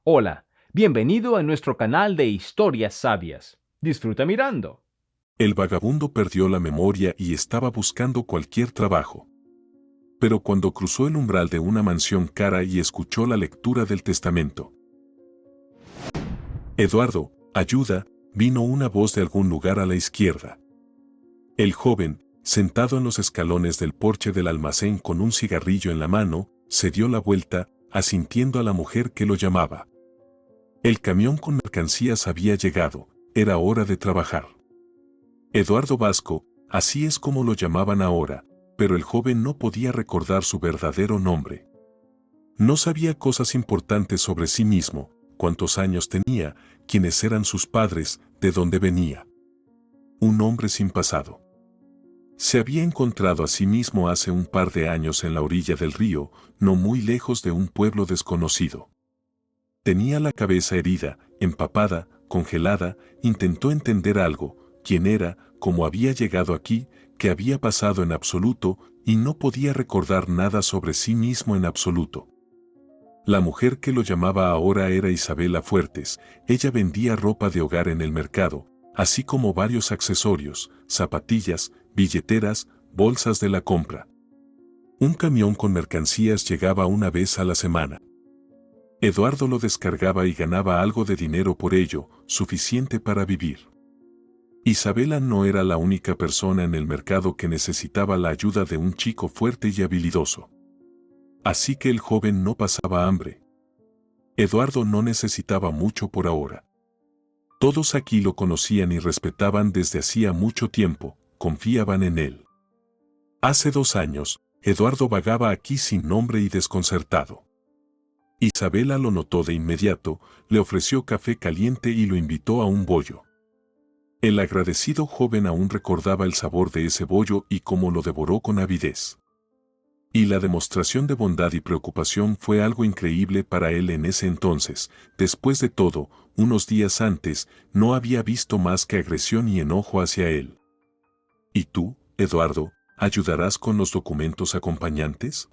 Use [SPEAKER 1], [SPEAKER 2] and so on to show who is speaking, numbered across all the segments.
[SPEAKER 1] Hola, bienvenido a nuestro canal de historias sabias. Disfruta mirando.
[SPEAKER 2] El vagabundo perdió la memoria y estaba buscando cualquier trabajo. Pero cuando cruzó el umbral de una mansión cara y escuchó la lectura del testamento. Eduardo, ayuda, vino una voz de algún lugar a la izquierda. El joven, sentado en los escalones del porche del almacén con un cigarrillo en la mano, se dio la vuelta, asintiendo a la mujer que lo llamaba. El camión con mercancías había llegado, era hora de trabajar. Eduardo Vasco, así es como lo llamaban ahora, pero el joven no podía recordar su verdadero nombre. No sabía cosas importantes sobre sí mismo, cuántos años tenía, quiénes eran sus padres, de dónde venía. Un hombre sin pasado. Se había encontrado a sí mismo hace un par de años en la orilla del río, no muy lejos de un pueblo desconocido. Tenía la cabeza herida, empapada, congelada, intentó entender algo, quién era, cómo había llegado aquí, qué había pasado en absoluto, y no podía recordar nada sobre sí mismo en absoluto. La mujer que lo llamaba ahora era Isabela Fuertes, ella vendía ropa de hogar en el mercado, así como varios accesorios, zapatillas, billeteras, bolsas de la compra. Un camión con mercancías llegaba una vez a la semana. Eduardo lo descargaba y ganaba algo de dinero por ello, suficiente para vivir. Isabela no era la única persona en el mercado que necesitaba la ayuda de un chico fuerte y habilidoso. Así que el joven no pasaba hambre. Eduardo no necesitaba mucho por ahora. Todos aquí lo conocían y respetaban desde hacía mucho tiempo, confiaban en él. Hace 2 años, Eduardo vagaba aquí sin nombre y desconcertado. Isabela lo notó de inmediato, le ofreció café caliente y lo invitó a un bollo. El agradecido joven aún recordaba el sabor de ese bollo y cómo lo devoró con avidez. Y la demostración de bondad y preocupación fue algo increíble para él en ese entonces. Después de todo, unos días antes, no había visto más que agresión y enojo hacia él. ¿Y tú, Eduardo, ayudarás con los documentos acompañantes?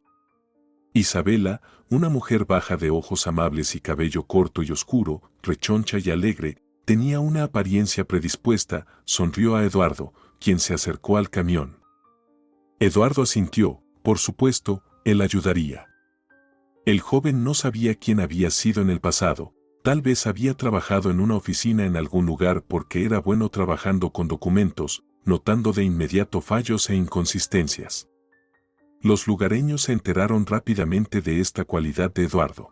[SPEAKER 2] Isabela, una mujer baja de ojos amables y cabello corto y oscuro, rechoncha y alegre, tenía una apariencia predispuesta, sonrió a Eduardo, quien se acercó al camión. Eduardo asintió, por supuesto, él ayudaría. El joven no sabía quién había sido en el pasado, tal vez había trabajado en una oficina en algún lugar porque era bueno trabajando con documentos, notando de inmediato fallos e inconsistencias. Los lugareños se enteraron rápidamente de esta cualidad de Eduardo.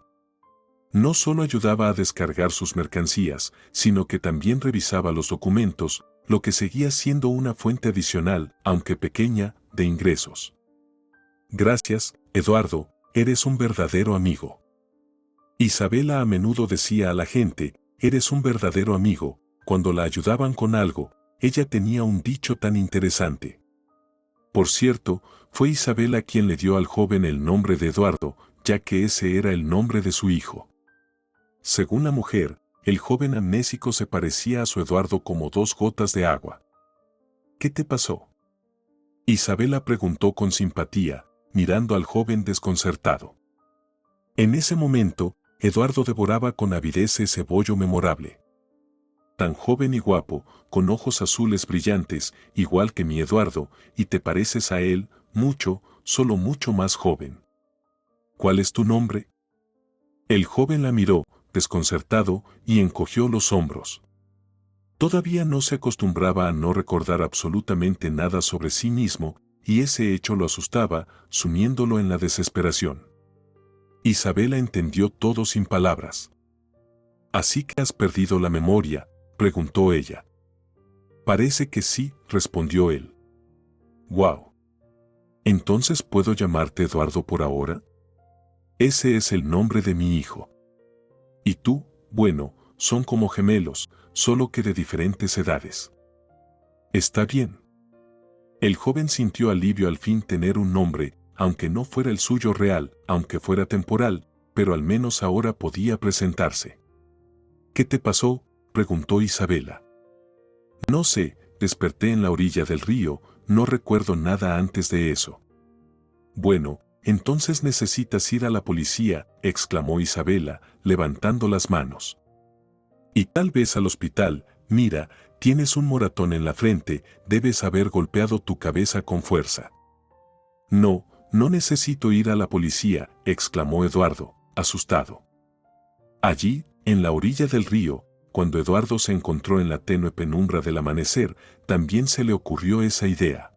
[SPEAKER 2] No solo ayudaba a descargar sus mercancías, sino que también revisaba los documentos, lo que seguía siendo una fuente adicional, aunque pequeña, de ingresos. Gracias, Eduardo, eres un verdadero amigo. Isabela a menudo decía a la gente, eres un verdadero amigo, cuando la ayudaban con algo, ella tenía un dicho tan interesante. Por cierto, fue Isabela quien le dio al joven el nombre de Eduardo, ya que ese era el nombre de su hijo. Según la mujer, el joven amnésico se parecía a su Eduardo como 2 gotas de agua. ¿Qué te pasó? Isabela preguntó con simpatía, mirando al joven desconcertado. En ese momento, Eduardo devoraba con avidez ese bollo memorable. Tan joven y guapo, con ojos azules brillantes, igual que mi Eduardo, y te pareces a él, mucho, solo mucho más joven. ¿Cuál es tu nombre? El joven la miró, desconcertado, y encogió los hombros. Todavía no se acostumbraba a no recordar absolutamente nada sobre sí mismo, y ese hecho lo asustaba, sumiéndolo en la desesperación. Isabela entendió todo sin palabras. ¿Así que has perdido la memoria?, preguntó ella. Parece que sí, respondió él. ¡Guau! ¿Entonces puedo llamarte Eduardo por ahora? Ese es el nombre de mi hijo. Y tú, bueno, son como gemelos, solo que de diferentes edades. Está bien. El joven sintió alivio al fin tener un nombre, aunque no fuera el suyo real, aunque fuera temporal, pero al menos ahora podía presentarse. ¿Qué te pasó?, preguntó Isabela. No sé, desperté en la orilla del río, no recuerdo nada antes de eso. Bueno, entonces necesitas ir a la policía, exclamó Isabela, levantando las manos. Y tal vez al hospital. Mira, tienes un moratón en la frente, debes haber golpeado tu cabeza con fuerza. No, no necesito ir a la policía, exclamó Eduardo, asustado. Allí, en la orilla del río, cuando Eduardo se encontró en la tenue penumbra del amanecer, también se le ocurrió esa idea.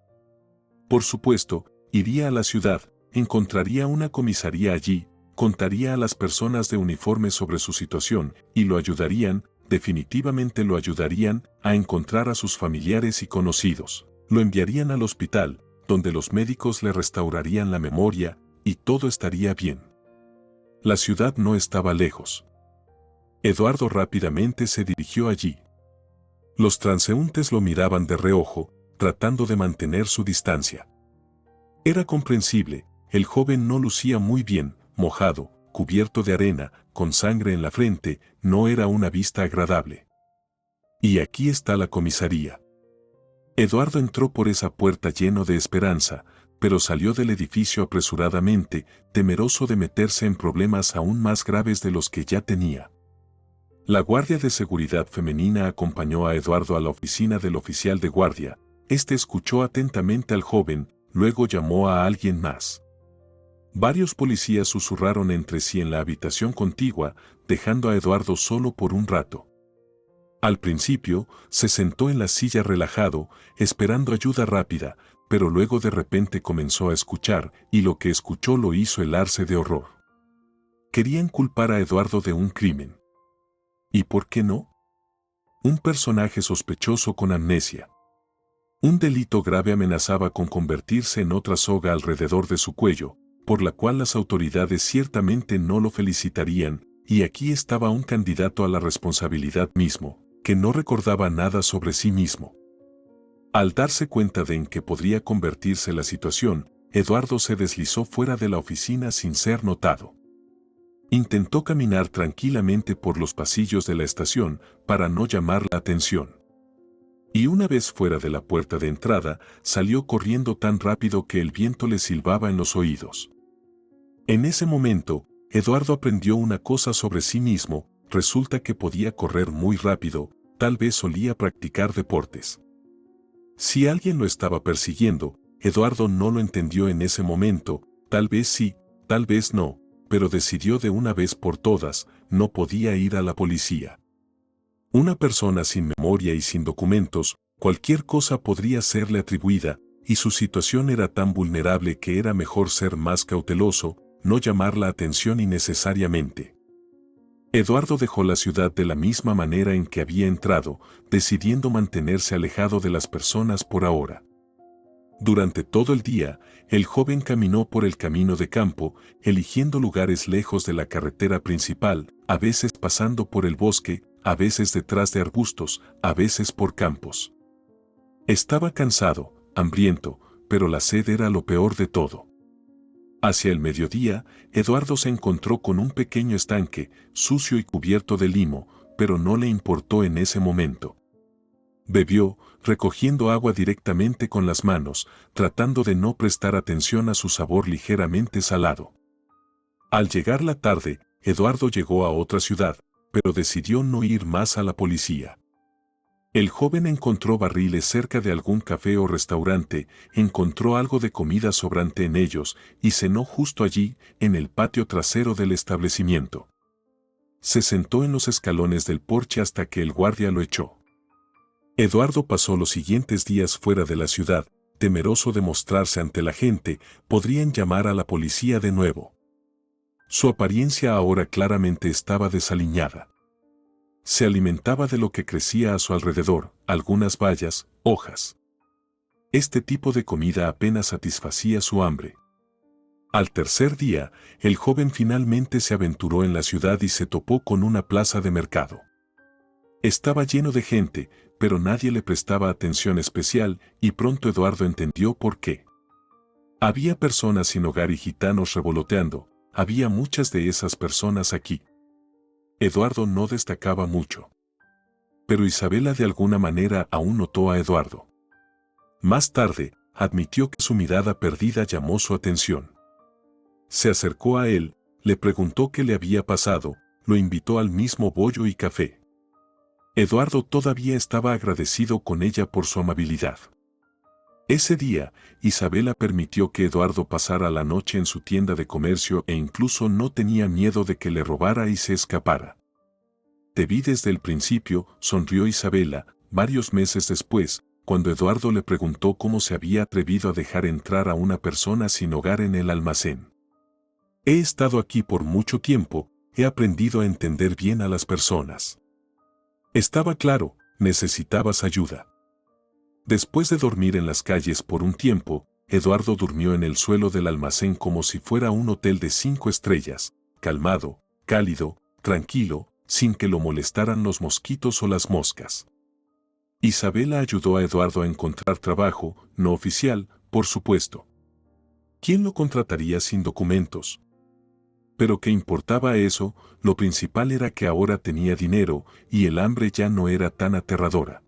[SPEAKER 2] Por supuesto, iría a la ciudad, encontraría una comisaría allí, contaría a las personas de uniforme sobre su situación y lo ayudarían, definitivamente lo ayudarían, a encontrar a sus familiares y conocidos. Lo enviarían al hospital, donde los médicos le restaurarían la memoria y todo estaría bien. La ciudad no estaba lejos. Eduardo rápidamente se dirigió allí. Los transeúntes lo miraban de reojo, tratando de mantener su distancia. Era comprensible, el joven no lucía muy bien, mojado, cubierto de arena, con sangre en la frente, no era una vista agradable. Y aquí está la comisaría. Eduardo entró por esa puerta lleno de esperanza, pero salió del edificio apresuradamente, temeroso de meterse en problemas aún más graves de los que ya tenía. La guardia de seguridad femenina acompañó a Eduardo a la oficina del oficial de guardia. Este escuchó atentamente al joven, luego llamó a alguien más. Varios policías susurraron entre sí en la habitación contigua, dejando a Eduardo solo por un rato. Al principio, se sentó en la silla relajado, esperando ayuda rápida, pero luego de repente comenzó a escuchar, y lo que escuchó lo hizo helarse de horror. Querían culpar a Eduardo de un crimen. ¿Y por qué no? Un personaje sospechoso con amnesia. Un delito grave amenazaba con convertirse en otra soga alrededor de su cuello, por la cual las autoridades ciertamente no lo felicitarían, y aquí estaba un candidato a la responsabilidad mismo, que no recordaba nada sobre sí mismo. Al darse cuenta de en qué podría convertirse la situación, Eduardo se deslizó fuera de la oficina sin ser notado. Intentó caminar tranquilamente por los pasillos de la estación para no llamar la atención. Y una vez fuera de la puerta de entrada, salió corriendo tan rápido que el viento le silbaba en los oídos. En ese momento, Eduardo aprendió una cosa sobre sí mismo, resulta que podía correr muy rápido, tal vez solía practicar deportes. Si alguien lo estaba persiguiendo, Eduardo no lo entendió en ese momento, tal vez sí, tal vez no, pero decidió de una vez por todas, no podía ir a la policía. Una persona sin memoria y sin documentos, cualquier cosa podría serle atribuida, y su situación era tan vulnerable que era mejor ser más cauteloso, no llamar la atención innecesariamente. Eduardo dejó la ciudad de la misma manera en que había entrado, decidiendo mantenerse alejado de las personas por ahora. Durante todo el día, el joven caminó por el camino de campo, eligiendo lugares lejos de la carretera principal, a veces pasando por el bosque, a veces detrás de arbustos, a veces por campos. Estaba cansado, hambriento, pero la sed era lo peor de todo. Hacia el mediodía, Eduardo se encontró con un pequeño estanque, sucio y cubierto de limo, pero no le importó en ese momento. Bebió, recogiendo agua directamente con las manos, tratando de no prestar atención a su sabor ligeramente salado. Al llegar la tarde, Eduardo llegó a otra ciudad, pero decidió no ir más a la policía. El joven encontró barriles cerca de algún café o restaurante, encontró algo de comida sobrante en ellos y cenó justo allí, en el patio trasero del establecimiento. Se sentó en los escalones del porche hasta que el guardia lo echó. Eduardo pasó los siguientes días fuera de la ciudad, temeroso de mostrarse ante la gente, podrían llamar a la policía de nuevo. Su apariencia ahora claramente estaba desaliñada. Se alimentaba de lo que crecía a su alrededor, algunas bayas, hojas. Este tipo de comida apenas satisfacía su hambre. Al tercer día, el joven finalmente se aventuró en la ciudad y se topó con una plaza de mercado. Estaba lleno de gente, pero nadie le prestaba atención especial y pronto Eduardo entendió por qué. Había personas sin hogar y gitanos revoloteando, había muchas de esas personas aquí. Eduardo no destacaba mucho. Pero Isabela de alguna manera aún notó a Eduardo. Más tarde, admitió que su mirada perdida llamó su atención. Se acercó a él, le preguntó qué le había pasado, lo invitó al mismo bollo y café. Eduardo todavía estaba agradecido con ella por su amabilidad. Ese día, Isabela permitió que Eduardo pasara la noche en su tienda de comercio e incluso no tenía miedo de que le robara y se escapara. Te vi desde el principio, sonrió Isabela, varios meses después, cuando Eduardo le preguntó cómo se había atrevido a dejar entrar a una persona sin hogar en el almacén. He estado aquí por mucho tiempo, he aprendido a entender bien a las personas. Estaba claro, necesitabas ayuda. Después de dormir en las calles por un tiempo, Eduardo durmió en el suelo del almacén como si fuera un hotel de 5 estrellas, calmado, cálido, tranquilo, sin que lo molestaran los mosquitos o las moscas. Isabela ayudó a Eduardo a encontrar trabajo, no oficial, por supuesto. ¿Quién lo contrataría sin documentos? Pero ¿qué importaba eso? Lo principal era que ahora tenía dinero y el hambre ya no era tan aterradora.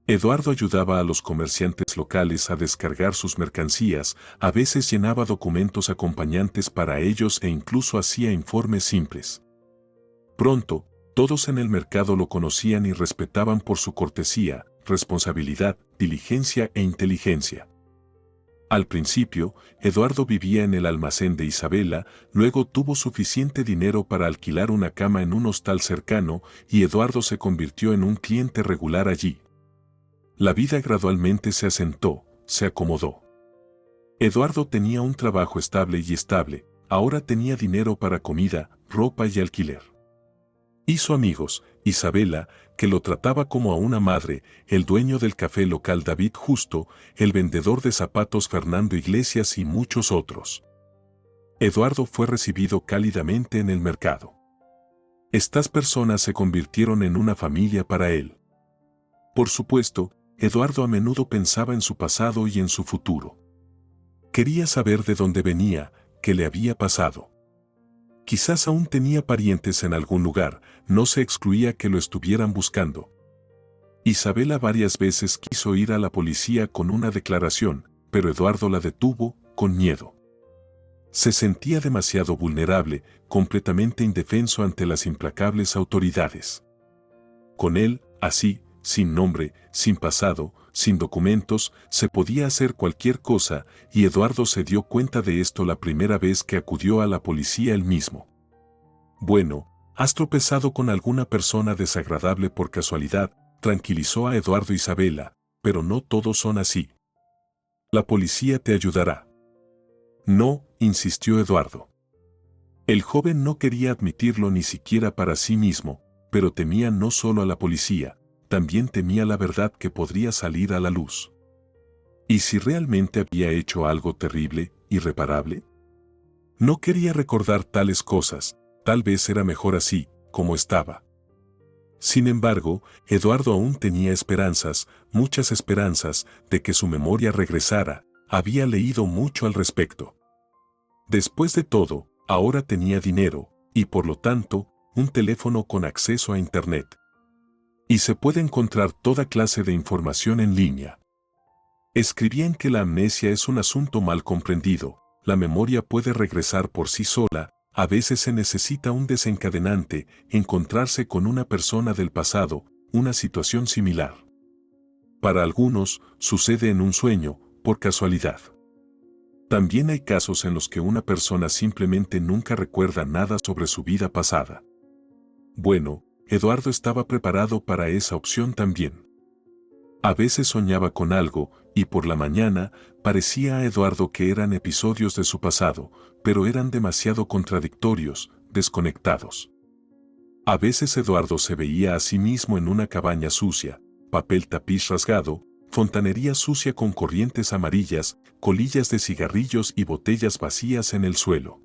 [SPEAKER 2] Eduardo ayudaba a los comerciantes locales a descargar sus mercancías, a veces llenaba documentos acompañantes para ellos e incluso hacía informes simples. Pronto, todos en el mercado lo conocían y respetaban por su cortesía, responsabilidad, diligencia e inteligencia. Al principio, Eduardo vivía en el almacén de Isabela, luego tuvo suficiente dinero para alquilar una cama en un hostal cercano y Eduardo se convirtió en un cliente regular allí. La vida gradualmente se asentó, se acomodó. Eduardo tenía un trabajo estable, ahora tenía dinero para comida, ropa y alquiler. Hizo amigos, Isabela, que lo trataba como a una madre, el dueño del café local David Justo, el vendedor de zapatos Fernando Iglesias y muchos otros. Eduardo fue recibido cálidamente en el mercado. Estas personas se convirtieron en una familia para él. Por supuesto, Eduardo a menudo pensaba en su pasado y en su futuro. Quería saber de dónde venía, qué le había pasado. Quizás aún tenía parientes en algún lugar, no se excluía que lo estuvieran buscando. Isabela varias veces quiso ir a la policía con una declaración, pero Eduardo la detuvo, con miedo. Se sentía demasiado vulnerable, completamente indefenso ante las implacables autoridades. Con él, así, sin nombre, sin pasado, sin documentos, se podía hacer cualquier cosa, y Eduardo se dio cuenta de esto la primera vez que acudió a la policía él mismo. Bueno, ¿has tropezado con alguna persona desagradable por casualidad?, tranquilizó a Eduardo Isabela, pero no todos son así. La policía te ayudará. No, insistió Eduardo. El joven no quería admitirlo ni siquiera para sí mismo, pero temía no solo a la policía, también temía la verdad que podría salir a la luz. ¿Y si realmente había hecho algo terrible, irreparable? No quería recordar tales cosas, tal vez era mejor así, como estaba. Sin embargo, Eduardo aún tenía esperanzas, muchas esperanzas, de que su memoria regresara, había leído mucho al respecto. Después de todo, ahora tenía dinero, y por lo tanto, un teléfono con acceso a Internet. Y se puede encontrar toda clase de información en línea. Escribían que la amnesia es un asunto mal comprendido, la memoria puede regresar por sí sola, a veces se necesita un desencadenante, encontrarse con una persona del pasado, una situación similar. Para algunos, sucede en un sueño, por casualidad. También hay casos en los que una persona simplemente nunca recuerda nada sobre su vida pasada. Bueno, Eduardo estaba preparado para esa opción también. A veces soñaba con algo, y por la mañana, parecía a Eduardo que eran episodios de su pasado, pero eran demasiado contradictorios, desconectados. A veces Eduardo se veía a sí mismo en una cabaña sucia, papel tapiz rasgado, fontanería sucia con corrientes amarillas, colillas de cigarrillos y botellas vacías en el suelo.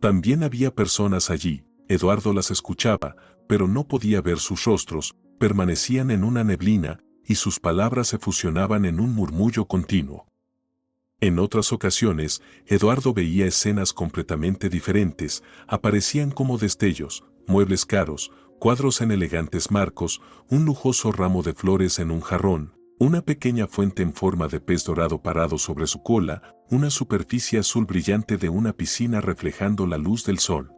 [SPEAKER 2] También había personas allí, Eduardo las escuchaba, pero no podía ver sus rostros, permanecían en una neblina, y sus palabras se fusionaban en un murmullo continuo. En otras ocasiones, Eduardo veía escenas completamente diferentes, aparecían como destellos, muebles caros, cuadros en elegantes marcos, un lujoso ramo de flores en un jarrón, una pequeña fuente en forma de pez dorado parado sobre su cola, una superficie azul brillante de una piscina reflejando la luz del sol.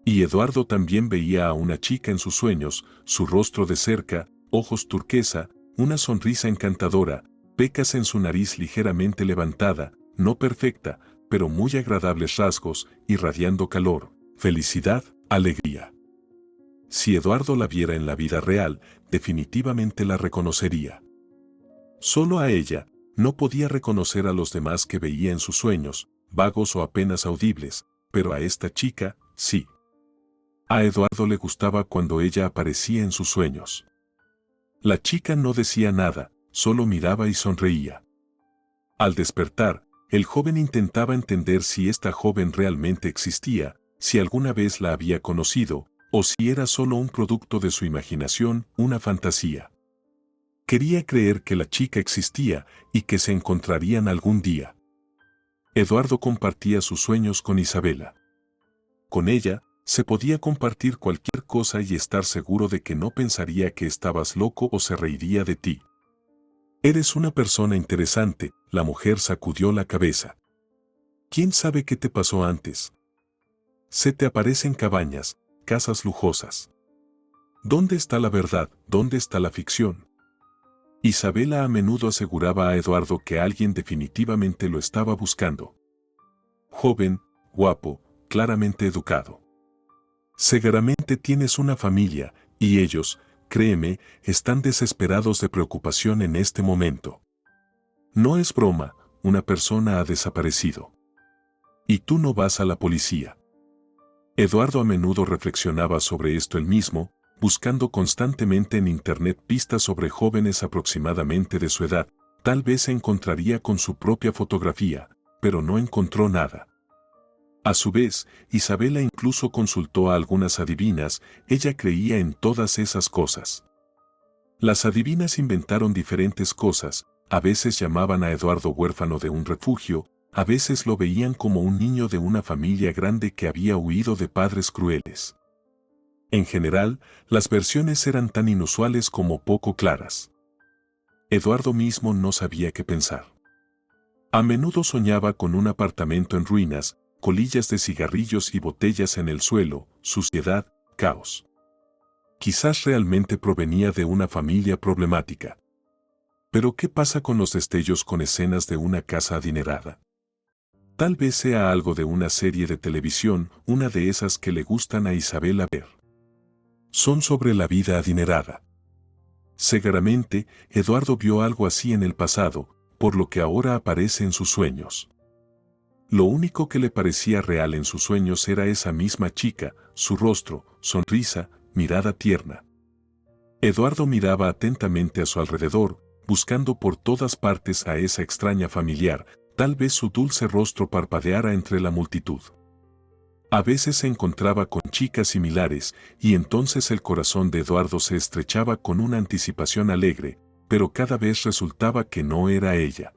[SPEAKER 2] Y Eduardo también veía a una chica en sus sueños, su rostro de cerca, ojos turquesa, una sonrisa encantadora, pecas en su nariz ligeramente levantada, no perfecta, pero muy agradables rasgos, irradiando calor, felicidad, alegría. Si Eduardo la viera en la vida real, definitivamente la reconocería. Solo a ella, no podía reconocer a los demás que veía en sus sueños, vagos o apenas audibles, pero a esta chica, sí. A Eduardo le gustaba cuando ella aparecía en sus sueños. La chica no decía nada, solo miraba y sonreía. Al despertar, el joven intentaba entender si esta joven realmente existía, si alguna vez la había conocido, o si era solo un producto de su imaginación, una fantasía. Quería creer que la chica existía y que se encontrarían algún día. Eduardo compartía sus sueños con Isabela. Con ella, se podía compartir cualquier cosa y estar seguro de que no pensaría que estabas loco o se reiría de ti. Eres una persona interesante, la mujer sacudió la cabeza. ¿Quién sabe qué te pasó antes? Se te aparecen cabañas, casas lujosas. ¿Dónde está la verdad? ¿Dónde está la ficción? Isabela a menudo aseguraba a Eduardo que alguien definitivamente lo estaba buscando. Joven, guapo, claramente educado. Seguramente tienes una familia, y ellos, créeme, están desesperados de preocupación en este momento. No es broma, una persona ha desaparecido. Y tú no vas a la policía. Eduardo a menudo reflexionaba sobre esto él mismo, buscando constantemente en internet pistas sobre jóvenes aproximadamente de su edad. Tal vez se encontraría con su propia fotografía, pero no encontró nada. A su vez, Isabela incluso consultó a algunas adivinas, ella creía en todas esas cosas. Las adivinas inventaron diferentes cosas, a veces llamaban a Eduardo huérfano de un refugio, a veces lo veían como un niño de una familia grande que había huido de padres crueles. En general, las versiones eran tan inusuales como poco claras. Eduardo mismo no sabía qué pensar. A menudo soñaba con un apartamento en ruinas, colillas de cigarrillos y botellas en el suelo, suciedad, caos. Quizás realmente provenía de una familia problemática. Pero ¿qué pasa con los destellos con escenas de una casa adinerada? Tal vez sea algo de una serie de televisión, una de esas que le gustan a Isabela ver. Son sobre la vida adinerada. Seguramente, Eduardo vio algo así en el pasado, por lo que ahora aparece en sus sueños. Lo único que le parecía real en sus sueños era esa misma chica, su rostro, sonrisa, mirada tierna. Eduardo miraba atentamente a su alrededor, buscando por todas partes a esa extraña familiar, tal vez su dulce rostro parpadeara entre la multitud. A veces se encontraba con chicas similares, y entonces el corazón de Eduardo se estrechaba con una anticipación alegre, pero cada vez resultaba que no era ella.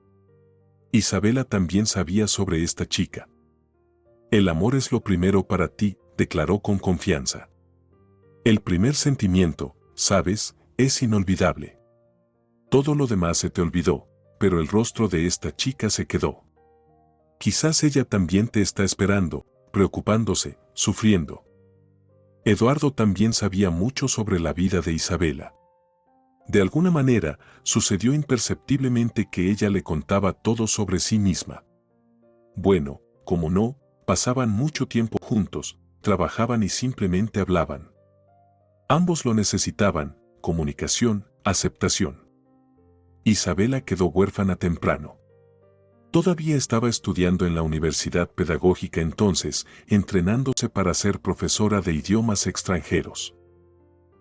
[SPEAKER 2] Isabela también sabía sobre esta chica. El amor es lo primero para ti, declaró con confianza. El primer sentimiento, sabes, es inolvidable. Todo lo demás se te olvidó, pero el rostro de esta chica se quedó. Quizás ella también te está esperando, preocupándose, sufriendo. Eduardo también sabía mucho sobre la vida de Isabela. De alguna manera, sucedió imperceptiblemente que ella le contaba todo sobre sí misma. Bueno, como no, pasaban mucho tiempo juntos, trabajaban y simplemente hablaban. Ambos lo necesitaban, comunicación, aceptación. Isabela quedó huérfana temprano. Todavía estaba estudiando en la universidad pedagógica entonces, entrenándose para ser profesora de idiomas extranjeros.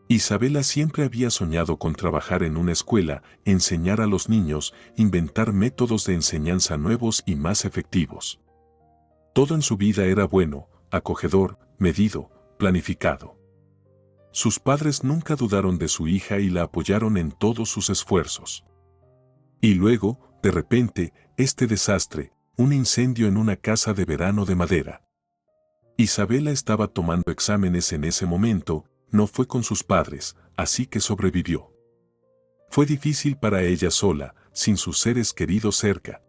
[SPEAKER 2] Isabela siempre había soñado con trabajar en una escuela, enseñar a los niños, inventar métodos de enseñanza nuevos y más efectivos. Todo en su vida era bueno, acogedor, medido, planificado. Sus padres nunca dudaron de su hija y la apoyaron en todos sus esfuerzos. Y luego, de repente, este desastre, un incendio en una casa de verano de madera. Isabela estaba tomando exámenes en ese momento, no fue con sus padres, así que sobrevivió. Fue difícil para ella sola, sin sus seres queridos cerca.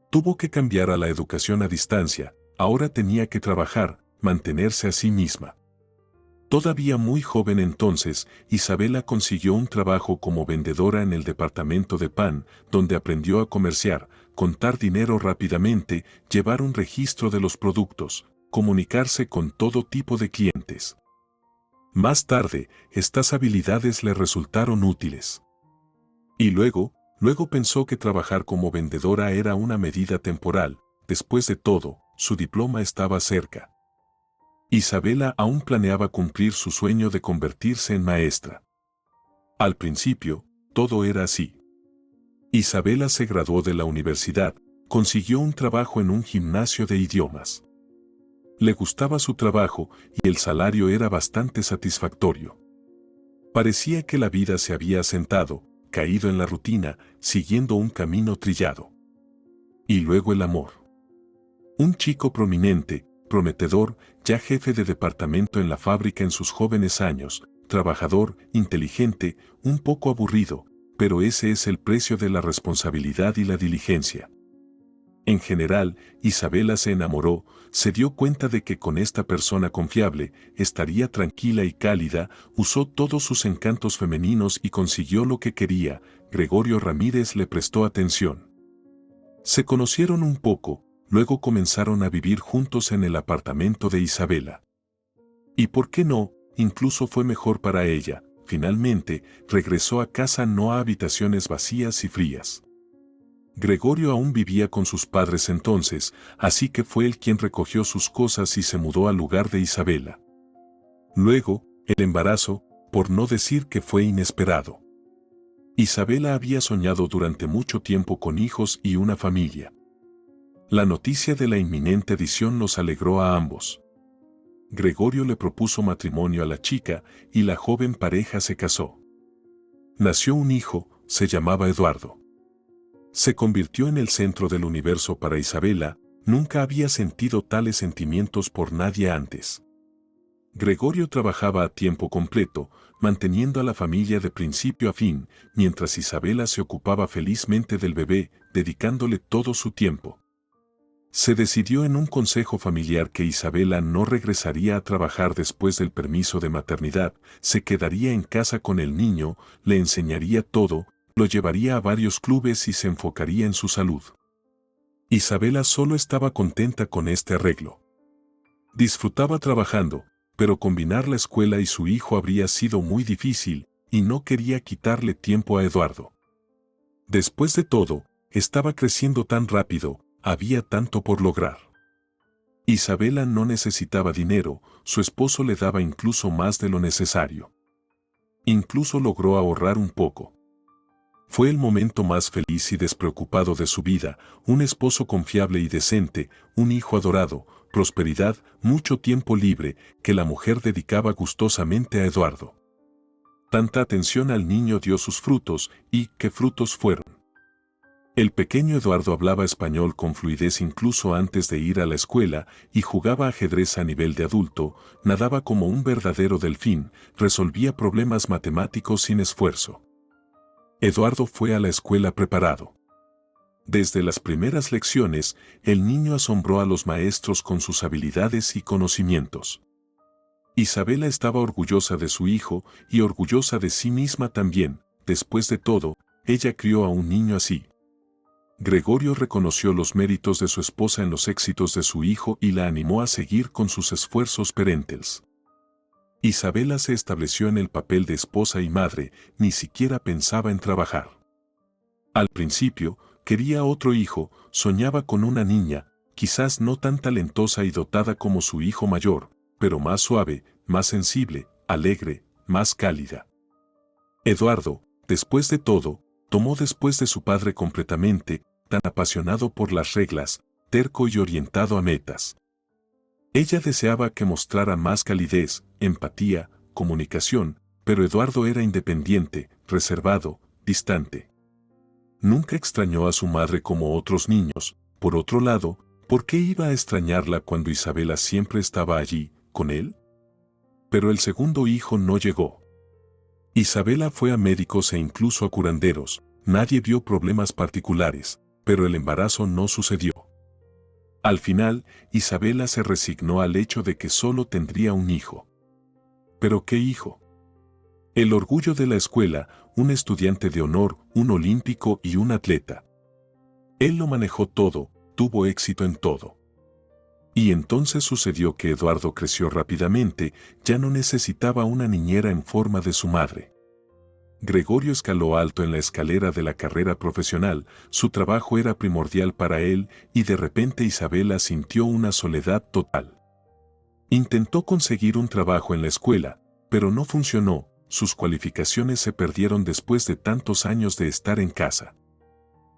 [SPEAKER 2] Tuvo que cambiar a la educación a distancia, ahora tenía que trabajar, mantenerse a sí misma. Todavía muy joven entonces, Isabela consiguió un trabajo como vendedora en el departamento de pan, donde aprendió a comerciar, contar dinero rápidamente, llevar un registro de los productos, comunicarse con todo tipo de clientes. Más tarde, estas habilidades le resultaron útiles. Y luego pensó que trabajar como vendedora era una medida temporal. Después de todo, su diploma estaba cerca. Isabela aún planeaba cumplir su sueño de convertirse en maestra. Al principio, todo era así. Isabela se graduó de la universidad, consiguió un trabajo en un gimnasio de idiomas. Le gustaba su trabajo y el salario era bastante satisfactorio. Parecía que la vida se había asentado, caído en la rutina, siguiendo un camino trillado. Y luego el amor. Un chico prominente, prometedor, ya jefe de departamento en la fábrica en sus jóvenes años, trabajador, inteligente, un poco aburrido, pero ese es el precio de la responsabilidad y la diligencia. En general, Isabela se enamoró, se dio cuenta de que con esta persona confiable, estaría tranquila y cálida, usó todos sus encantos femeninos y consiguió lo que quería. Gregorio Ramírez le prestó atención. Se conocieron un poco, luego comenzaron a vivir juntos en el apartamento de Isabela. Y por qué no, incluso fue mejor para ella, finalmente, regresó a casa, no a habitaciones vacías y frías. Gregorio aún vivía con sus padres entonces, así que fue él quien recogió sus cosas y se mudó al lugar de Isabela. Luego, el embarazo, por no decir que fue inesperado. Isabela había soñado durante mucho tiempo con hijos y una familia. La noticia de la inminente edición los alegró a ambos. Gregorio le propuso matrimonio a la chica y la joven pareja se casó. Nació un hijo, se llamaba Eduardo. Se convirtió en el centro del universo para Isabela, nunca había sentido tales sentimientos por nadie antes. Gregorio trabajaba a tiempo completo, manteniendo a la familia de principio a fin, mientras Isabela se ocupaba felizmente del bebé, dedicándole todo su tiempo. Se decidió en un consejo familiar que Isabela no regresaría a trabajar después del permiso de maternidad, se quedaría en casa con el niño, le enseñaría todo, lo llevaría a varios clubes y se enfocaría en su salud. Isabela solo estaba contenta con este arreglo. Disfrutaba trabajando, pero combinar la escuela y su hijo habría sido muy difícil, y no quería quitarle tiempo a Eduardo. Después de todo, estaba creciendo tan rápido, había tanto por lograr. Isabela no necesitaba dinero, su esposo le daba incluso más de lo necesario. Incluso logró ahorrar un poco. Fue el momento más feliz y despreocupado de su vida, un esposo confiable y decente, un hijo adorado, prosperidad, mucho tiempo libre, que la mujer dedicaba gustosamente a Eduardo. Tanta atención al niño dio sus frutos, y ¿qué frutos fueron? El pequeño Eduardo hablaba español con fluidez incluso antes de ir a la escuela y jugaba ajedrez a nivel de adulto, nadaba como un verdadero delfín, resolvía problemas matemáticos sin esfuerzo. Eduardo fue a la escuela preparado. Desde las primeras lecciones, el niño asombró a los maestros con sus habilidades y conocimientos. Isabela estaba orgullosa de su hijo y orgullosa de sí misma también. Después de todo, ella crió a un niño así. Gregorio reconoció los méritos de su esposa en los éxitos de su hijo y la animó a seguir con sus esfuerzos parentales. Isabela se estableció en el papel de esposa y madre, ni siquiera pensaba en trabajar. Al principio, quería otro hijo, soñaba con una niña, quizás no tan talentosa y dotada como su hijo mayor, pero más suave, más sensible, alegre, más cálida. Eduardo, después de todo, tomó después de su padre completamente, tan apasionado por las reglas, terco y orientado a metas. Ella deseaba que mostrara más calidez, empatía, comunicación, pero Eduardo era independiente, reservado, distante. Nunca extrañó a su madre como otros niños. Por otro lado, ¿por qué iba a extrañarla cuando Isabela siempre estaba allí, con él? Pero el segundo hijo no llegó. Isabela fue a médicos e incluso a curanderos, nadie vio problemas particulares, pero el embarazo no sucedió. Al final, Isabela se resignó al hecho de que solo tendría un hijo. ¿Pero qué hijo? El orgullo de la escuela, un estudiante de honor, un olímpico y un atleta. Él lo manejó todo, tuvo éxito en todo. Y entonces sucedió que Eduardo creció rápidamente, ya no necesitaba una niñera en forma de su madre. Gregorio escaló alto en la escalera de la carrera profesional, su trabajo era primordial para él y de repente Isabela sintió una soledad total. Intentó conseguir un trabajo en la escuela, pero no funcionó, sus cualificaciones se perdieron después de tantos años de estar en casa.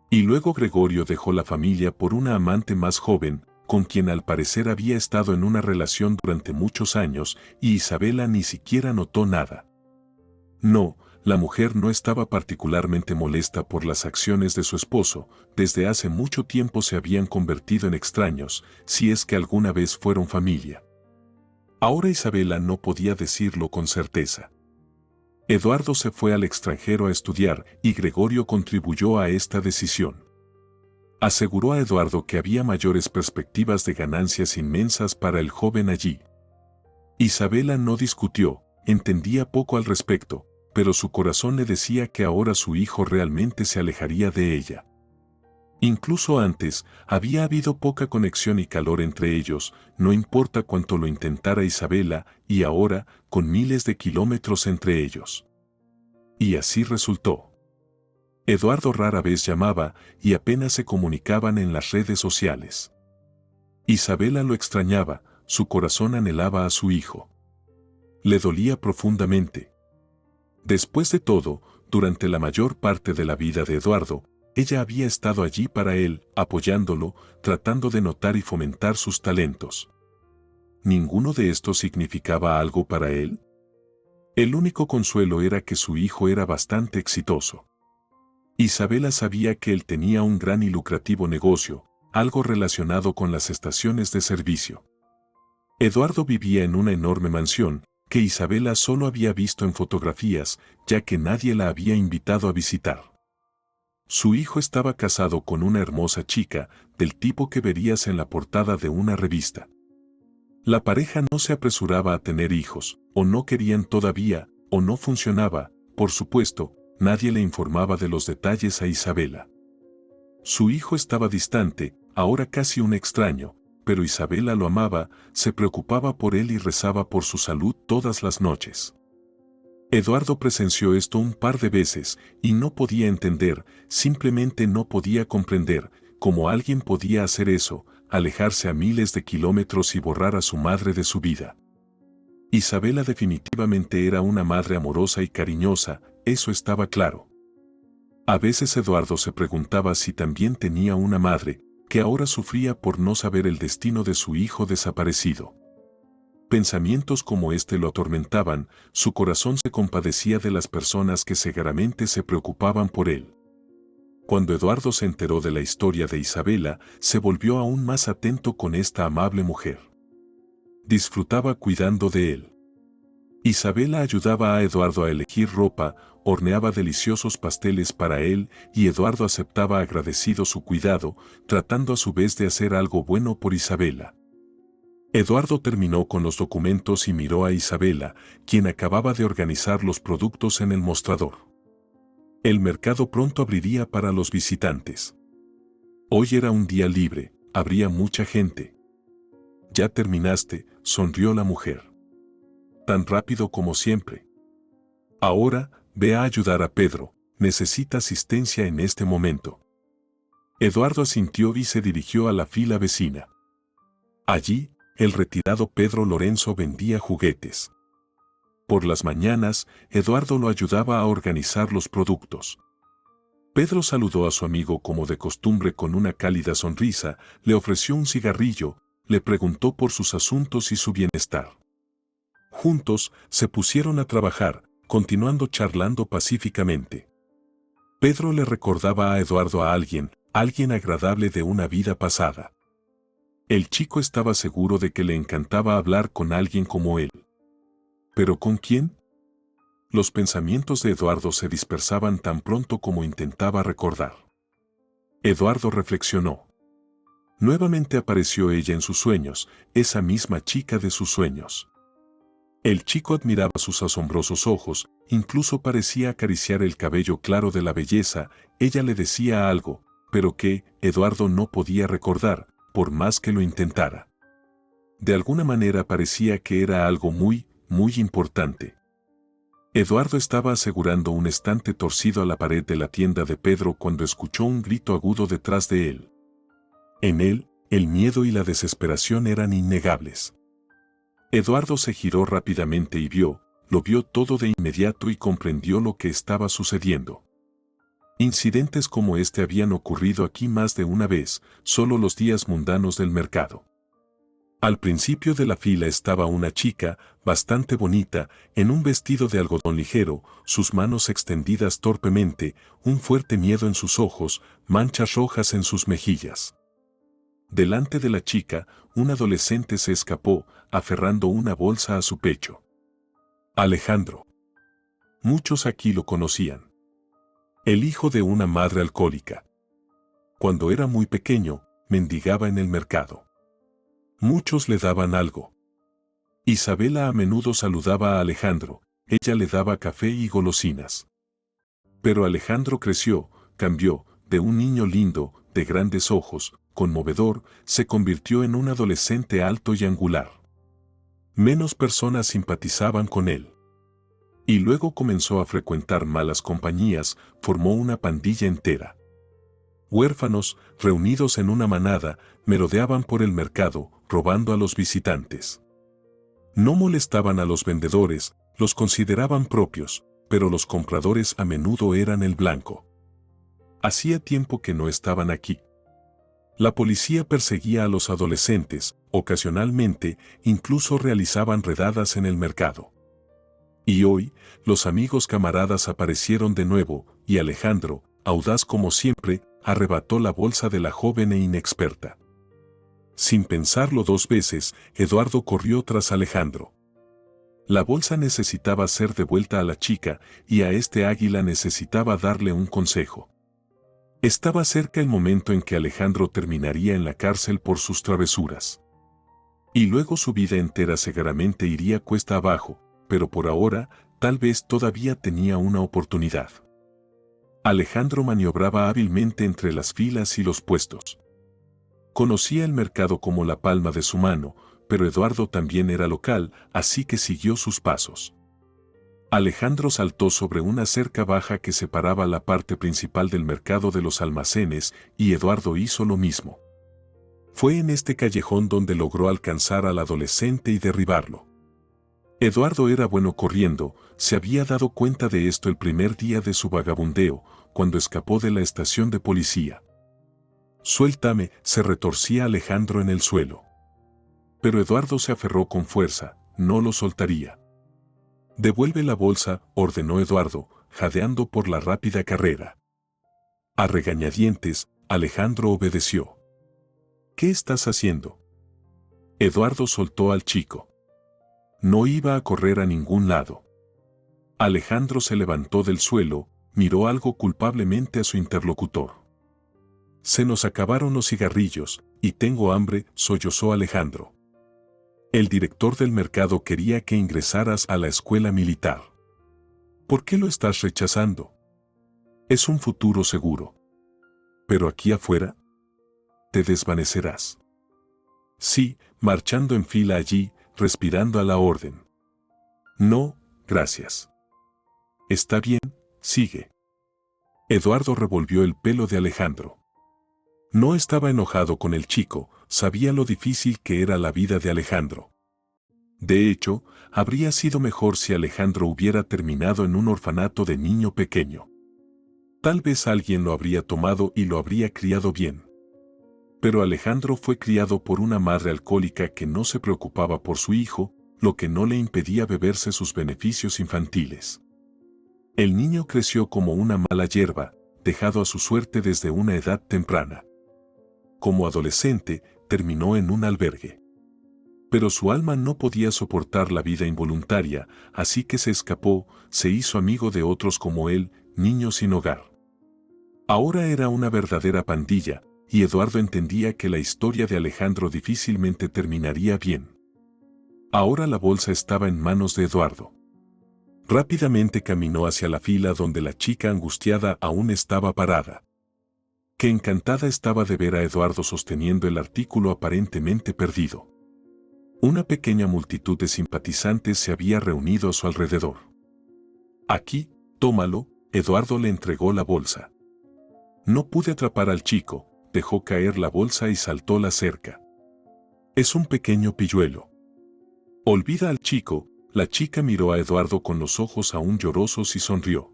[SPEAKER 2] Y luego Gregorio dejó la familia por una amante más joven, con quien al parecer había estado en una relación durante muchos años, y Isabela ni siquiera notó nada. No, la mujer no estaba particularmente molesta por las acciones de su esposo, desde hace mucho tiempo se habían convertido en extraños, si es que alguna vez fueron familia. Ahora Isabela no podía decirlo con certeza. Eduardo se fue al extranjero a estudiar y Gregorio contribuyó a esta decisión. Aseguró a Eduardo que había mayores perspectivas de ganancias inmensas para el joven allí. Isabela no discutió, entendía poco al respecto, pero su corazón le decía que ahora su hijo realmente se alejaría de ella. Incluso antes, había habido poca conexión y calor entre ellos, no importa cuánto lo intentara Isabela, y ahora, con miles de kilómetros entre ellos. Y así resultó. Eduardo rara vez llamaba y apenas se comunicaban en las redes sociales. Isabela lo extrañaba, su corazón anhelaba a su hijo. Le dolía profundamente. Después de todo, durante la mayor parte de la vida de Eduardo, ella había estado allí para él, apoyándolo, tratando de notar y fomentar sus talentos. ¿Ninguno de estos significaba algo para él? El único consuelo era que su hijo era bastante exitoso. Isabela sabía que él tenía un gran y lucrativo negocio, algo relacionado con las estaciones de servicio. Eduardo vivía en una enorme mansión, que Isabela solo había visto en fotografías, ya que nadie la había invitado a visitar. Su hijo estaba casado con una hermosa chica, del tipo que verías en la portada de una revista. La pareja no se apresuraba a tener hijos, o no querían todavía, o no funcionaba, por supuesto, nadie le informaba de los detalles a Isabela. Su hijo estaba distante, ahora casi un extraño, pero Isabela lo amaba, se preocupaba por él y rezaba por su salud todas las noches. Eduardo presenció esto un par de veces y no podía entender, simplemente no podía comprender cómo alguien podía hacer eso, alejarse a miles de kilómetros y borrar a su madre de su vida. Isabela definitivamente era una madre amorosa y cariñosa, eso estaba claro. A veces Eduardo se preguntaba si también tenía una madre, que ahora sufría por no saber el destino de su hijo desaparecido. Pensamientos como este lo atormentaban, su corazón se compadecía de las personas que cegaramente se preocupaban por él. Cuando Eduardo se enteró de la historia de Isabela, se volvió aún más atento con esta amable mujer. Disfrutaba cuidando de él. Isabela ayudaba a Eduardo a elegir ropa, horneaba deliciosos pasteles para él y Eduardo aceptaba agradecido su cuidado, tratando a su vez de hacer algo bueno por Isabela. Eduardo terminó con los documentos y miró a Isabela, quien acababa de organizar los productos en el mostrador. El mercado pronto abriría para los visitantes. Hoy era un día libre, habría mucha gente. «Ya terminaste», sonrió la mujer. «Tan rápido como siempre. Ahora, ve a ayudar a Pedro, necesita asistencia en este momento». Eduardo asintió y se dirigió a la fila vecina. Allí, el retirado Pedro Lorenzo vendía juguetes. Por las mañanas, Eduardo lo ayudaba a organizar los productos. Pedro saludó a su amigo como de costumbre con una cálida sonrisa, le ofreció un cigarrillo, le preguntó por sus asuntos y su bienestar. Juntos, se pusieron a trabajar, continuando charlando pacíficamente. Pedro le recordaba a Eduardo a alguien agradable de una vida pasada. El chico estaba seguro de que le encantaba hablar con alguien como él. ¿Pero con quién? Los pensamientos de Eduardo se dispersaban tan pronto como intentaba recordar. Eduardo reflexionó. Nuevamente apareció ella en sus sueños, esa misma chica de sus sueños. El chico admiraba sus asombrosos ojos, incluso parecía acariciar el cabello claro de la belleza. Ella le decía algo, pero que Eduardo no podía recordar, por más que lo intentara. De alguna manera parecía que era algo muy, muy importante. Eduardo estaba asegurando un estante torcido a la pared de la tienda de Pedro cuando escuchó un grito agudo detrás de él. En él, el miedo y la desesperación eran innegables. Eduardo se giró rápidamente y lo vio todo de inmediato y comprendió lo que estaba sucediendo. Incidentes como este habían ocurrido aquí más de una vez, solo los días mundanos del mercado. Al principio de la fila estaba una chica, bastante bonita, en un vestido de algodón ligero, sus manos extendidas torpemente, un fuerte miedo en sus ojos, manchas rojas en sus mejillas. Delante de la chica, un adolescente se escapó, aferrando una bolsa a su pecho. Alejandro. Muchos aquí lo conocían. El hijo de una madre alcohólica. Cuando era muy pequeño, mendigaba en el mercado. Muchos le daban algo. Isabela a menudo saludaba a Alejandro, ella le daba café y golosinas. Pero Alejandro creció, cambió, de un niño lindo, de grandes ojos, conmovedor, se convirtió en un adolescente alto y angular. Menos personas simpatizaban con él. Y luego comenzó a frecuentar malas compañías, formó una pandilla entera. Huérfanos, reunidos en una manada, merodeaban por el mercado, robando a los visitantes. No molestaban a los vendedores, los consideraban propios, pero los compradores a menudo eran el blanco. Hacía tiempo que no estaban aquí. La policía perseguía a los adolescentes, ocasionalmente, incluso realizaban redadas en el mercado. Y hoy, los amigos camaradas aparecieron de nuevo, y Alejandro, audaz como siempre, arrebató la bolsa de la joven e inexperta. Sin pensarlo dos veces, Eduardo corrió tras Alejandro. La bolsa necesitaba ser devuelta a la chica, y a este águila necesitaba darle un consejo. Estaba cerca el momento en que Alejandro terminaría en la cárcel por sus travesuras. Y luego su vida entera seguramente iría cuesta abajo, pero por ahora, tal vez todavía tenía una oportunidad. Alejandro maniobraba hábilmente entre las filas y los puestos. Conocía el mercado como la palma de su mano, pero Eduardo también era local, así que siguió sus pasos. Alejandro saltó sobre una cerca baja que separaba la parte principal del mercado de los almacenes, y Eduardo hizo lo mismo. Fue en este callejón donde logró alcanzar al adolescente y derribarlo. Eduardo era bueno corriendo, se había dado cuenta de esto el primer día de su vagabundeo, cuando escapó de la estación de policía. «Suéltame», se retorcía Alejandro en el suelo. Pero Eduardo se aferró con fuerza, no lo soltaría. «Devuelve la bolsa», ordenó Eduardo, jadeando por la rápida carrera. A regañadientes, Alejandro obedeció. «¿Qué estás haciendo?». Eduardo soltó al chico. No iba a correr a ningún lado. Alejandro se levantó del suelo, miró algo culpablemente a su interlocutor. «Se nos acabaron los cigarrillos, y tengo hambre», sollozó Alejandro. «El director del mercado quería que ingresaras a la escuela militar. ¿Por qué lo estás rechazando? Es un futuro seguro. Pero aquí afuera, te desvanecerás». «Sí», marchando en fila allí, respirando a la orden. «No, gracias». «Está bien, sigue». Eduardo revolvió el pelo de Alejandro. No estaba enojado con el chico, sabía lo difícil que era la vida de Alejandro. De hecho, habría sido mejor si Alejandro hubiera terminado en un orfanato de niño pequeño. Tal vez alguien lo habría tomado y lo habría criado bien. Pero Alejandro fue criado por una madre alcohólica que no se preocupaba por su hijo, lo que no le impedía beberse sus beneficios infantiles. El niño creció como una mala hierba, dejado a su suerte desde una edad temprana. Como adolescente, terminó en un albergue. Pero su alma no podía soportar la vida involuntaria, así que se escapó, se hizo amigo de otros como él, niños sin hogar. Ahora era una verdadera pandilla, y Eduardo entendía que la historia de Alejandro difícilmente terminaría bien. Ahora la bolsa estaba en manos de Eduardo. Rápidamente caminó hacia la fila donde la chica angustiada aún estaba parada. Qué encantada estaba de ver a Eduardo sosteniendo el artículo aparentemente perdido. Una pequeña multitud de simpatizantes se había reunido a su alrededor. Aquí, tómalo, Eduardo le entregó la bolsa. No pude atrapar al chico, dejó caer la bolsa y saltó la cerca. Es un pequeño pilluelo. Olvida al chico, la chica miró a Eduardo con los ojos aún llorosos y sonrió.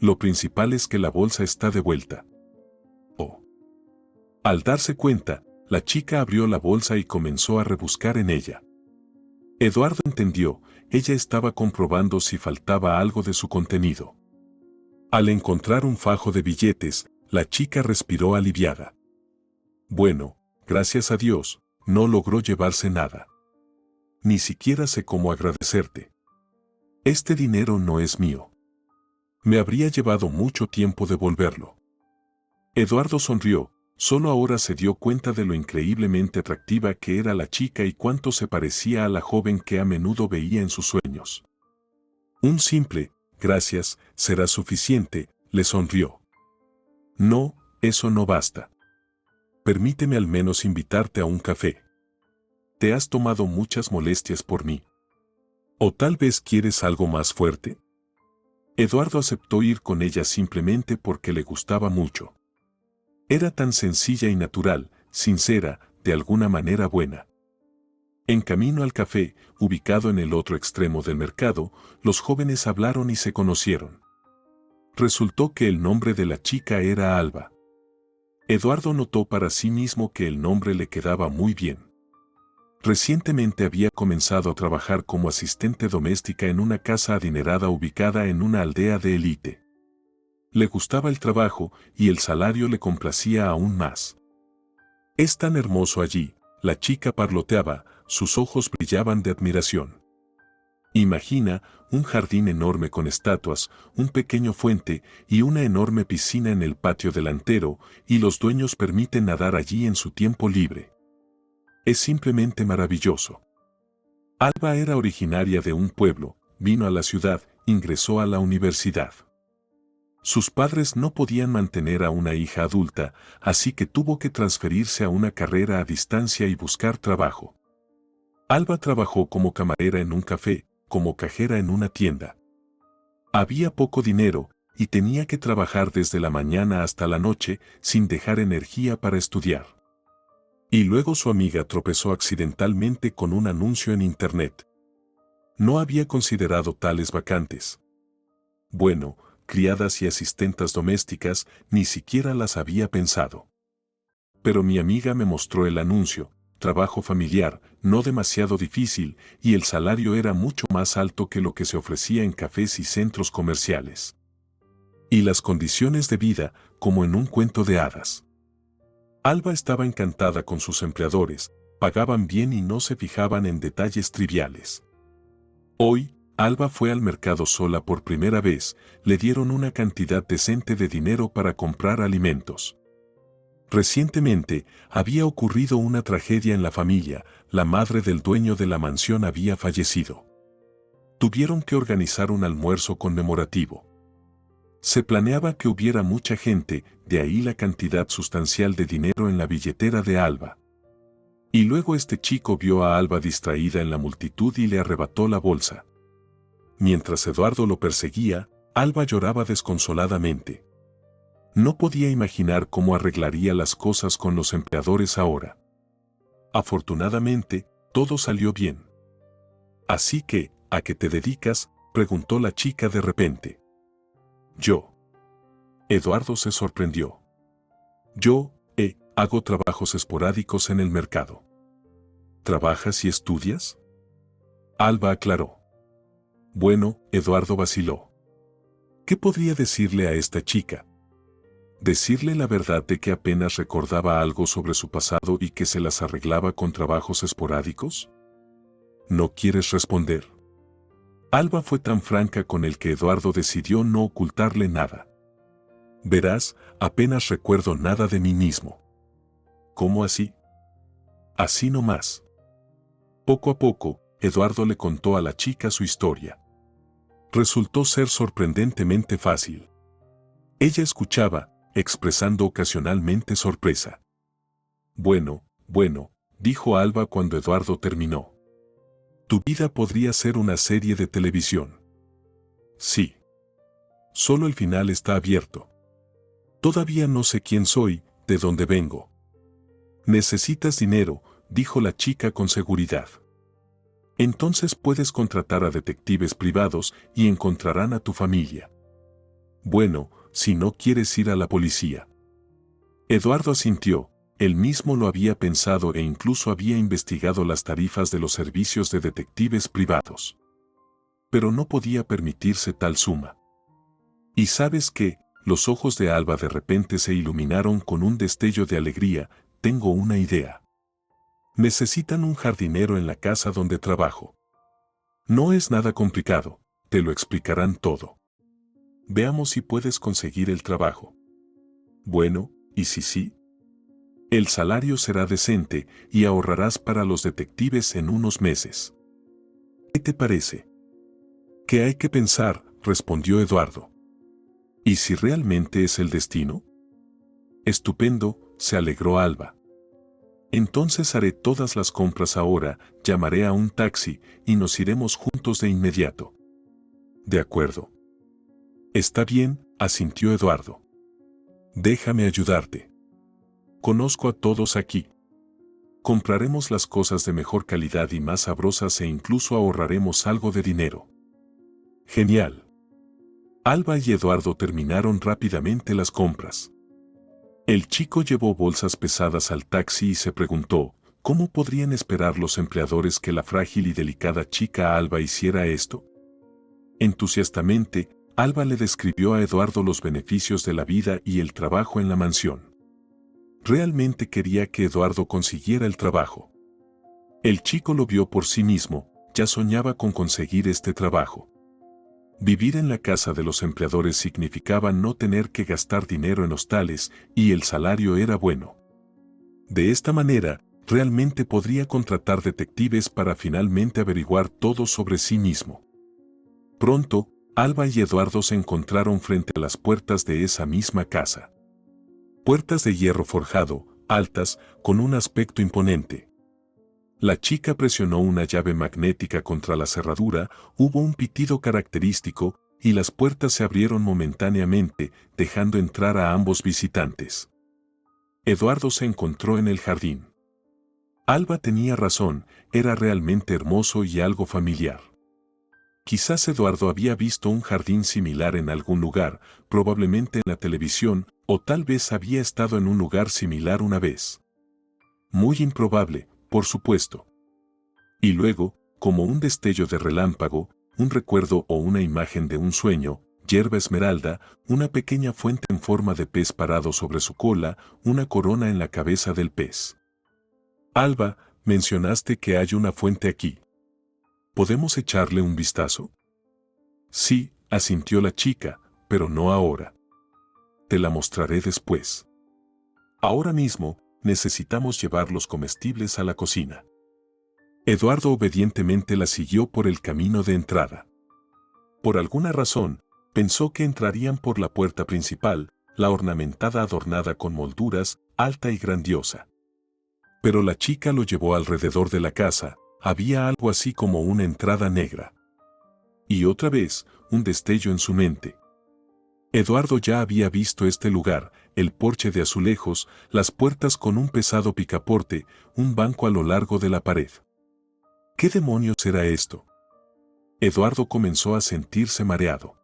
[SPEAKER 2] Lo principal es que la bolsa está de vuelta. Oh. Al darse cuenta, la chica abrió la bolsa y comenzó a rebuscar en ella. Eduardo entendió, ella estaba comprobando si faltaba algo de su contenido. Al encontrar un fajo de billetes, la chica respiró aliviada. Bueno, gracias a Dios, no logró llevarse nada. Ni siquiera sé cómo agradecerte. Este dinero no es mío. Me habría llevado mucho tiempo devolverlo. Eduardo sonrió, solo ahora se dio cuenta de lo increíblemente atractiva que era la chica y cuánto se parecía a la joven que a menudo veía en sus sueños. Un simple, gracias, será suficiente, le sonrió. No, eso no basta. Permíteme al menos invitarte a un café. Te has tomado muchas molestias por mí. ¿O tal vez quieres algo más fuerte? Eduardo aceptó ir con ella simplemente porque le gustaba mucho. Era tan sencilla y natural, sincera, de alguna manera buena. En camino al café, ubicado en el otro extremo del mercado, los jóvenes hablaron y se conocieron. Resultó que el nombre de la chica era Alba. Eduardo notó para sí mismo que el nombre le quedaba muy bien. Recientemente había comenzado a trabajar como asistente doméstica en una casa adinerada ubicada en una aldea de élite. Le gustaba el trabajo y el salario le complacía aún más. Es tan hermoso allí, la chica parloteaba, sus ojos brillaban de admiración. Imagina un jardín enorme con estatuas, un pequeño fuente y una enorme piscina en el patio delantero, y los dueños permiten nadar allí en su tiempo libre. Es simplemente maravilloso. Alba era originaria de un pueblo, vino a la ciudad, ingresó a la universidad. Sus padres no podían mantener a una hija adulta, así que tuvo que transferirse a una carrera a distancia y buscar trabajo. Alba trabajó como camarera en un café, como cajera en una tienda. Había poco dinero, y tenía que trabajar desde la mañana hasta la noche, sin dejar energía para estudiar. Y luego su amiga tropezó accidentalmente con un anuncio en internet. No había considerado tales vacantes. Bueno, criadas y asistentas domésticas, ni siquiera las había pensado. Pero mi amiga me mostró el anuncio, trabajo familiar, no demasiado difícil, y el salario era mucho más alto que lo que se ofrecía en cafés y centros comerciales. Y las condiciones de vida, como en un cuento de hadas. Alba estaba encantada con sus empleadores, pagaban bien y no se fijaban en detalles triviales. Hoy, Alba fue al mercado sola por primera vez, le dieron una cantidad decente de dinero para comprar alimentos. Recientemente, había ocurrido una tragedia en la familia, la madre del dueño de la mansión había fallecido. Tuvieron que organizar un almuerzo conmemorativo. Se planeaba que hubiera mucha gente, de ahí la cantidad sustancial de dinero en la billetera de Alba. Y luego este chico vio a Alba distraída en la multitud y le arrebató la bolsa. Mientras Eduardo lo perseguía, Alba lloraba desconsoladamente. No podía imaginar cómo arreglaría las cosas con los empleadores ahora. Afortunadamente, todo salió bien. Así que, ¿a qué te dedicas?, preguntó la chica de repente. Yo. Eduardo se sorprendió. Yo, hago trabajos esporádicos en el mercado. ¿Trabajas y estudias? Alba aclaró. Bueno, Eduardo vaciló. ¿Qué podría decirle a esta chica? ¿Decirle la verdad de que apenas recordaba algo sobre su pasado y que se las arreglaba con trabajos esporádicos? ¿No quieres responder? Alba fue tan franca con él que Eduardo decidió no ocultarle nada. Verás, apenas recuerdo nada de mí mismo. ¿Cómo así? Así nomás. Poco a poco, Eduardo le contó a la chica su historia. Resultó ser sorprendentemente fácil. Ella escuchaba, expresando ocasionalmente sorpresa. Bueno, dijo Alba cuando Eduardo terminó. Tu vida podría ser una serie de televisión. Sí. Solo el final está abierto. Todavía no sé quién soy, de dónde vengo. Necesitas dinero, dijo la chica con seguridad. Entonces puedes contratar a detectives privados y encontrarán a tu familia. Bueno, si no quieres ir a la policía. Eduardo asintió, él mismo lo había pensado e incluso había investigado las tarifas de los servicios de detectives privados. Pero no podía permitirse tal suma. ¿Y sabes qué? Los ojos de Alba de repente se iluminaron con un destello de alegría. Tengo una idea. Necesitan un jardinero en la casa donde trabajo. No es nada complicado, te lo explicarán todo. Veamos si puedes conseguir el trabajo. Bueno, ¿y si sí? El salario será decente y ahorrarás para los detectives en unos meses. ¿Qué te parece? ¿Qué hay que pensar?, respondió Eduardo. ¿Y si realmente es el destino? Estupendo, se alegró Alba. Entonces haré todas las compras ahora, llamaré a un taxi y nos iremos juntos de inmediato. De acuerdo. Está bien, asintió Eduardo. Déjame ayudarte. Conozco a todos aquí. Compraremos las cosas de mejor calidad y más sabrosas e incluso ahorraremos algo de dinero. Genial. Alba y Eduardo terminaron rápidamente las compras. El chico llevó bolsas pesadas al taxi y se preguntó, ¿cómo podrían esperar los empleadores que la frágil y delicada chica Alba hiciera esto? Entusiastamente, Alba le describió a Eduardo los beneficios de la vida y el trabajo en la mansión. Realmente quería que Eduardo consiguiera el trabajo. El chico lo vio por sí mismo, ya soñaba con conseguir este trabajo. Vivir en la casa de los empleadores significaba no tener que gastar dinero en hostales y el salario era bueno. De esta manera, realmente podría contratar detectives para finalmente averiguar todo sobre sí mismo. Pronto, Alba y Eduardo se encontraron frente a las puertas de esa misma casa. Puertas de hierro forjado, altas, con un aspecto imponente. La chica presionó una llave magnética contra la cerradura, hubo un pitido característico, y las puertas se abrieron momentáneamente, dejando entrar a ambos visitantes. Eduardo se encontró en el jardín. Alba tenía razón, era realmente hermoso y algo familiar. Quizás Eduardo había visto un jardín similar en algún lugar, probablemente en la televisión, o tal vez había estado en un lugar similar una vez. Muy improbable, por supuesto. Y luego, como un destello de relámpago, un recuerdo o una imagen de un sueño, yerba esmeralda, una pequeña fuente en forma de pez parado sobre su cola, una corona en la cabeza del pez. Alba, mencionaste que hay una fuente aquí. ¿Podemos echarle un vistazo? Sí, asintió la chica, pero no ahora. Te la mostraré después. Ahora mismo, necesitamos llevar los comestibles a la cocina. Eduardo obedientemente la siguió por el camino de entrada. Por alguna razón, pensó que entrarían por la puerta principal, la ornamentada adornada con molduras, alta y grandiosa. Pero la chica lo llevó alrededor de la casa, había algo así como una entrada negra. Y otra vez, un destello en su mente. Eduardo ya había visto este lugar, el porche de azulejos, las puertas con un pesado picaporte, un banco a lo largo de la pared. ¿Qué demonios era esto? Eduardo comenzó a sentirse mareado.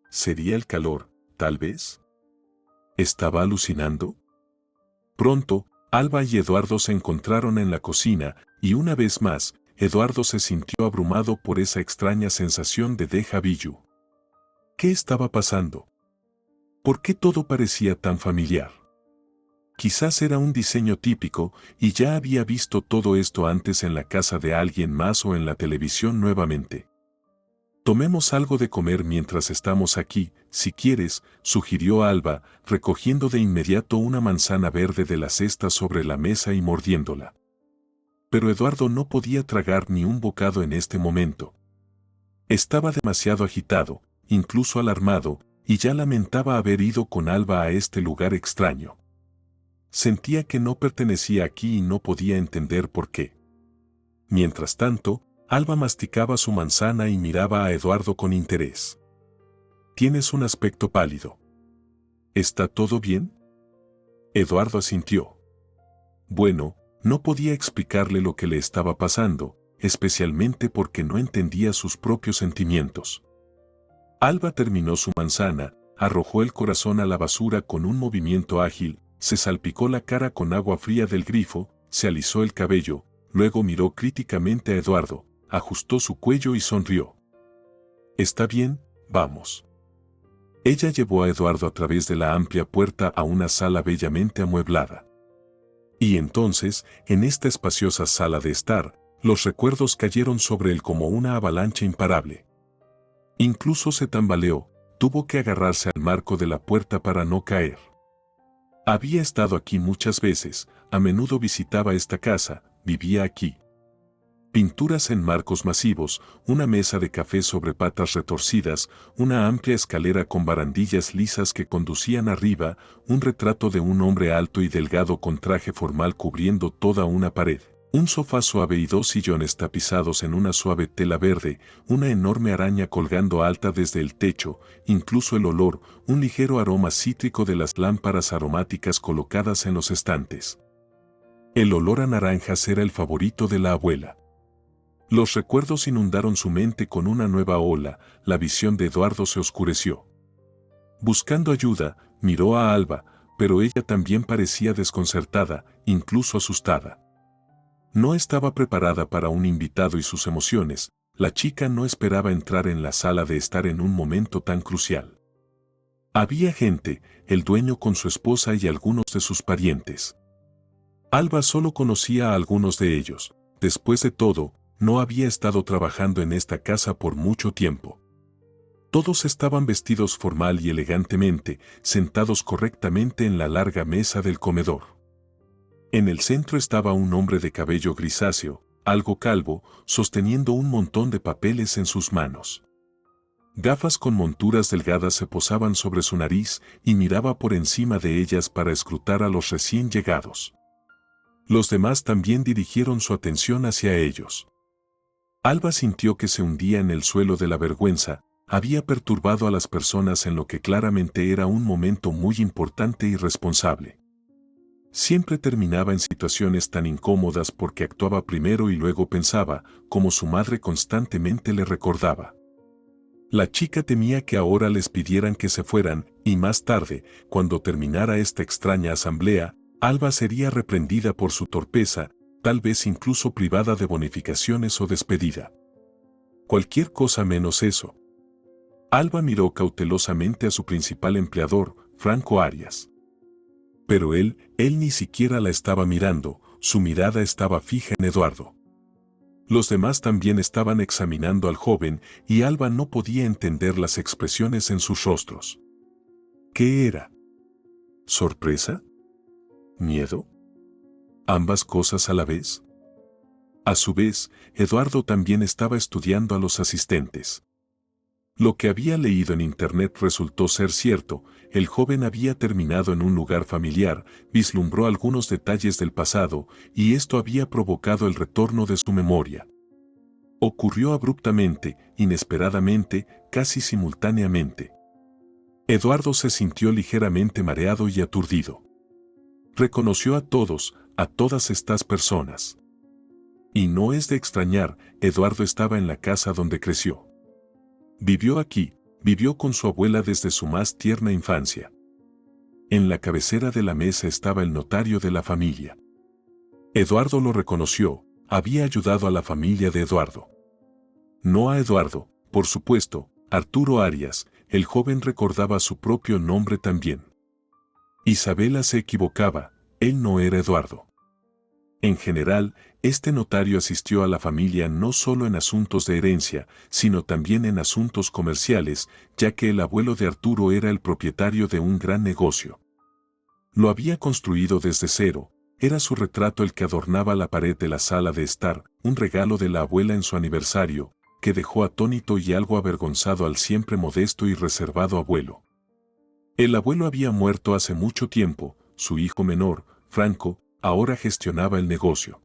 [SPEAKER 2] ¿Sería el calor, tal vez? ¿Estaba alucinando? Pronto, Alba y Eduardo se encontraron en la cocina, y una vez más, Eduardo se sintió abrumado por esa extraña sensación de déjà vu. ¿Qué estaba pasando? ¿Por qué todo parecía tan familiar? Quizás era un diseño típico, y ya había visto todo esto antes en la casa de alguien más o en la televisión nuevamente. Tomemos algo de comer mientras estamos aquí, si quieres, sugirió Alba, recogiendo de inmediato una manzana verde de la cesta sobre la mesa y mordiéndola. Pero Eduardo no podía tragar ni un bocado en este momento. Estaba demasiado agitado, incluso alarmado, y ya lamentaba haber ido con Alba a este lugar extraño. Sentía que no pertenecía aquí y no podía entender por qué. Mientras tanto, Alba masticaba su manzana y miraba a Eduardo con interés. «Tienes un aspecto pálido. ¿Está todo bien?» Eduardo asintió. Bueno, no podía explicarle lo que le estaba pasando, especialmente porque no entendía sus propios sentimientos. Alba terminó su manzana, arrojó el corazón a la basura con un movimiento ágil, se salpicó la cara con agua fría del grifo, se alisó el cabello, luego miró críticamente a Eduardo, ajustó su cuello y sonrió. «Está bien, vamos». Ella llevó a Eduardo a través de la amplia puerta a una sala bellamente amueblada. Y entonces, en esta espaciosa sala de estar, los recuerdos cayeron sobre él como una avalancha imparable. Incluso se tambaleó, tuvo que agarrarse al marco de la puerta para no caer. Había estado aquí muchas veces, a menudo visitaba esta casa, vivía aquí. Pinturas en marcos masivos, una mesa de café sobre patas retorcidas, una amplia escalera con barandillas lisas que conducían arriba, un retrato de un hombre alto y delgado con traje formal cubriendo toda una pared, un sofá suave y dos sillones tapizados en una suave tela verde, una enorme araña colgando alta desde el techo, incluso el olor, un ligero aroma cítrico de las lámparas aromáticas colocadas en los estantes. El olor a naranjas era el favorito de la abuela. Los recuerdos inundaron su mente con una nueva ola, la visión de Eduardo se oscureció. Buscando ayuda, miró a Alba, pero ella también parecía desconcertada, incluso asustada. No estaba preparada para un invitado y sus emociones, la chica no esperaba entrar en la sala de estar en un momento tan crucial. Había gente, el dueño con su esposa y algunos de sus parientes. Alba solo conocía a algunos de ellos, después de todo, no había estado trabajando en esta casa por mucho tiempo. Todos estaban vestidos formal y elegantemente, sentados correctamente en la larga mesa del comedor. En el centro estaba un hombre de cabello grisáceo, algo calvo, sosteniendo un montón de papeles en sus manos. Gafas con monturas delgadas se posaban sobre su nariz y miraba por encima de ellas para escrutar a los recién llegados. Los demás también dirigieron su atención hacia ellos. Alba sintió que se hundía en el suelo de la vergüenza, había perturbado a las personas en lo que claramente era un momento muy importante y responsable. Siempre terminaba en situaciones tan incómodas porque actuaba primero y luego pensaba, como su madre constantemente le recordaba. La chica temía que ahora les pidieran que se fueran, y más tarde, cuando terminara esta extraña asamblea, Alba sería reprendida por su torpeza, tal vez incluso privada de bonificaciones o despedida. Cualquier cosa menos eso. Alba miró cautelosamente a su principal empleador, Franco Arias. Pero él ni siquiera la estaba mirando, su mirada estaba fija en Eduardo. Los demás también estaban examinando al joven y Alba no podía entender las expresiones en sus rostros. ¿Qué era? ¿Sorpresa? ¿Miedo? ¿Ambas cosas a la vez? A su vez, Eduardo también estaba estudiando a los asistentes. Lo que había leído en internet resultó ser cierto, el joven había terminado en un lugar familiar, vislumbró algunos detalles del pasado, y esto había provocado el retorno de su memoria. Ocurrió abruptamente, inesperadamente, casi simultáneamente. Eduardo se sintió ligeramente mareado y aturdido. Reconoció a todos, a todas estas personas. Y no es de extrañar, Eduardo estaba en la casa donde creció. Vivió aquí, vivió con su abuela desde su más tierna infancia. En la cabecera de la mesa estaba el notario de la familia. Eduardo lo reconoció, había ayudado a la familia de Eduardo. No a Eduardo, por supuesto, Arturo Arias, el joven recordaba su propio nombre también. Isabela se equivocaba, él no era Eduardo. En general, Este notario asistió a la familia no solo en asuntos de herencia, sino también en asuntos comerciales, ya que el abuelo de Arturo era el propietario de un gran negocio. Lo había construido desde cero, era su retrato el que adornaba la pared de la sala de estar, un regalo de la abuela en su aniversario, que dejó atónito y algo avergonzado al siempre modesto y reservado abuelo. El abuelo había muerto hace mucho tiempo, su hijo menor, Franco, ahora gestionaba el negocio.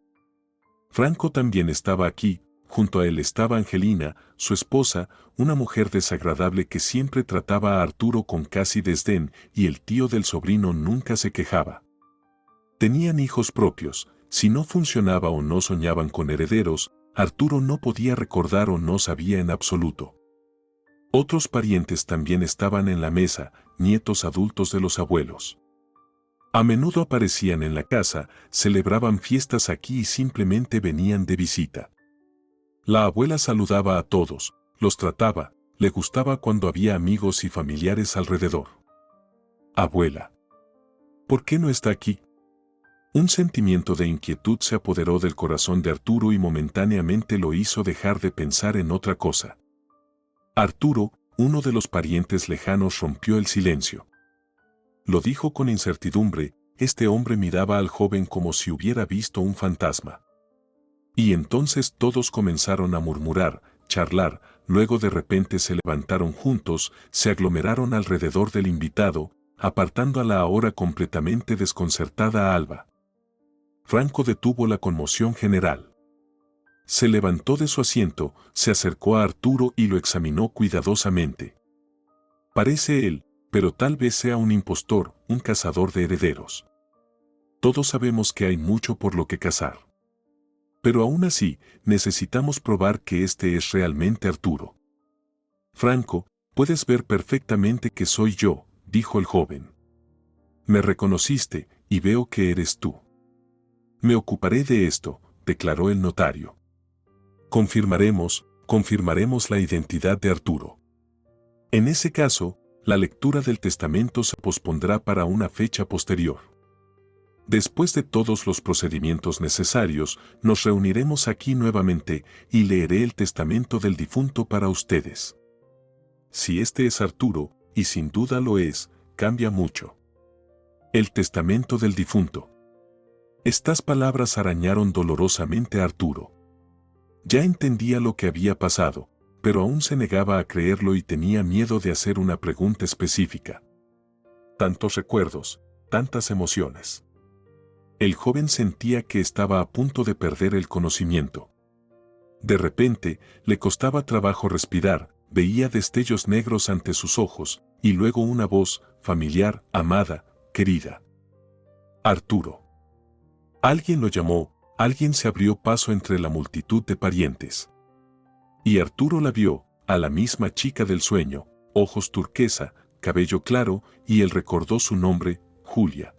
[SPEAKER 2] Franco también estaba aquí, junto a él estaba Angelina, su esposa, una mujer desagradable que siempre trataba a Arturo con casi desdén, y el tío del sobrino nunca se quejaba. Tenían hijos propios, si no funcionaba o no soñaban con herederos, Arturo no podía recordar o no sabía en absoluto. Otros parientes también estaban en la mesa, nietos adultos de los abuelos. A menudo aparecían en la casa, celebraban fiestas aquí y simplemente venían de visita. La abuela saludaba a todos, los trataba, le gustaba cuando había amigos y familiares alrededor. Abuela, ¿por qué no está aquí? Un sentimiento de inquietud se apoderó del corazón de Arturo y momentáneamente lo hizo dejar de pensar en otra cosa. Arturo, uno de los parientes lejanos, rompió el silencio. Lo dijo con incertidumbre, este hombre miraba al joven como si hubiera visto un fantasma. Y entonces todos comenzaron a murmurar, charlar, luego de repente se levantaron juntos, se aglomeraron alrededor del invitado, apartando a la ahora completamente desconcertada Alba. Franco detuvo la conmoción general. Se levantó de su asiento, se acercó a Arturo y lo examinó cuidadosamente. Parece él, pero tal vez sea un impostor, un cazador de herederos. Todos sabemos que hay mucho por lo que cazar. Pero aún así, necesitamos probar que este es realmente Arturo. Franco, puedes ver perfectamente que soy yo, dijo el joven. Me reconociste, y veo que eres tú. Me ocuparé de esto, declaró el notario. Confirmaremos la identidad de Arturo. En ese caso, la lectura del testamento se pospondrá para una fecha posterior. Después de todos los procedimientos necesarios, nos reuniremos aquí nuevamente y leeré el testamento del difunto para ustedes. Si este es Arturo, y sin duda lo es, cambia mucho. El testamento del difunto. Estas palabras arañaron dolorosamente a Arturo. Ya entendía lo que había pasado, pero aún se negaba a creerlo y tenía miedo de hacer una pregunta específica. Tantos recuerdos, tantas emociones. El joven sentía que estaba a punto de perder el conocimiento. De repente, le costaba trabajo respirar, veía destellos negros ante sus ojos, y luego una voz, familiar, amada, querida. Arturo. Alguien lo llamó, alguien se abrió paso entre la multitud de parientes. Y Arturo la vio, a la misma chica del sueño, ojos turquesa, cabello claro, y él recordó su nombre, Julia.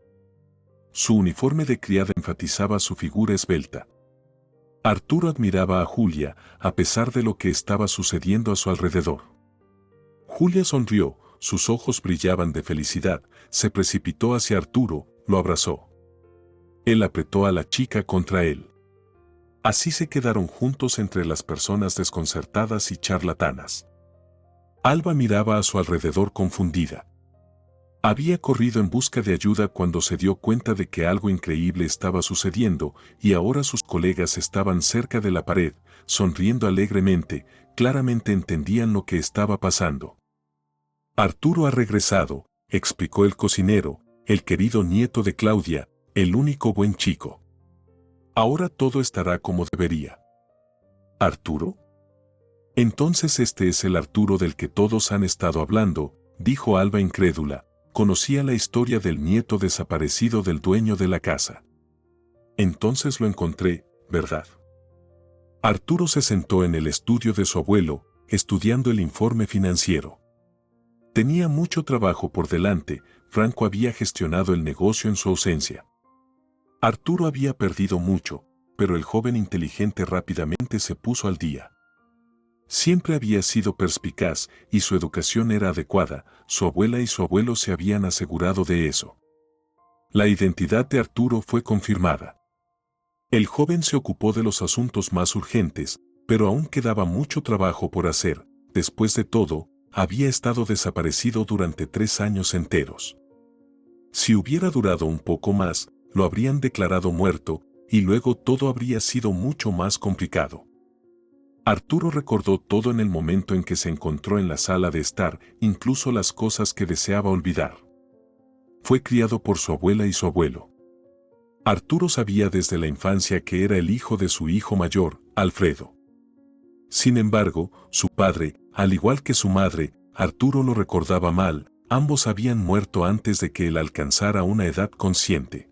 [SPEAKER 2] Su uniforme de criada enfatizaba su figura esbelta. Arturo admiraba a Julia, a pesar de lo que estaba sucediendo a su alrededor. Julia sonrió, sus ojos brillaban de felicidad, se precipitó hacia Arturo, lo abrazó. Él apretó a la chica contra él. Así se quedaron juntos entre las personas desconcertadas y charlatanas. Alba miraba a su alrededor confundida. Había corrido en busca de ayuda cuando se dio cuenta de que algo increíble estaba sucediendo y ahora sus colegas estaban cerca de la pared, sonriendo alegremente, claramente entendían lo que estaba pasando. Arturo ha regresado, explicó el cocinero, el querido nieto de Claudia, el único buen chico. Ahora todo estará como debería. ¿Arturo? Entonces este es el Arturo del que todos han estado hablando, dijo Alba incrédula. Conocía la historia del nieto desaparecido del dueño de la casa. Entonces lo encontré, ¿verdad? Arturo se sentó en el estudio de su abuelo, estudiando el informe financiero. Tenía mucho trabajo por delante, Franco había gestionado el negocio en su ausencia. Arturo había perdido mucho, pero el joven inteligente rápidamente se puso al día. Siempre había sido perspicaz y su educación era adecuada, su abuela y su abuelo se habían asegurado de eso. La identidad de Arturo fue confirmada. El joven se ocupó de los asuntos más urgentes, pero aún quedaba mucho trabajo por hacer. Después de todo, había estado desaparecido durante 3 años enteros. Si hubiera durado un poco más, lo habrían declarado muerto, y luego todo habría sido mucho más complicado. Arturo recordó todo en el momento en que se encontró en la sala de estar, incluso las cosas que deseaba olvidar. Fue criado por su abuela y su abuelo. Arturo sabía desde la infancia que era el hijo de su hijo mayor, Alfredo. Sin embargo, su padre, al igual que su madre, Arturo lo recordaba mal, ambos habían muerto antes de que él alcanzara una edad consciente.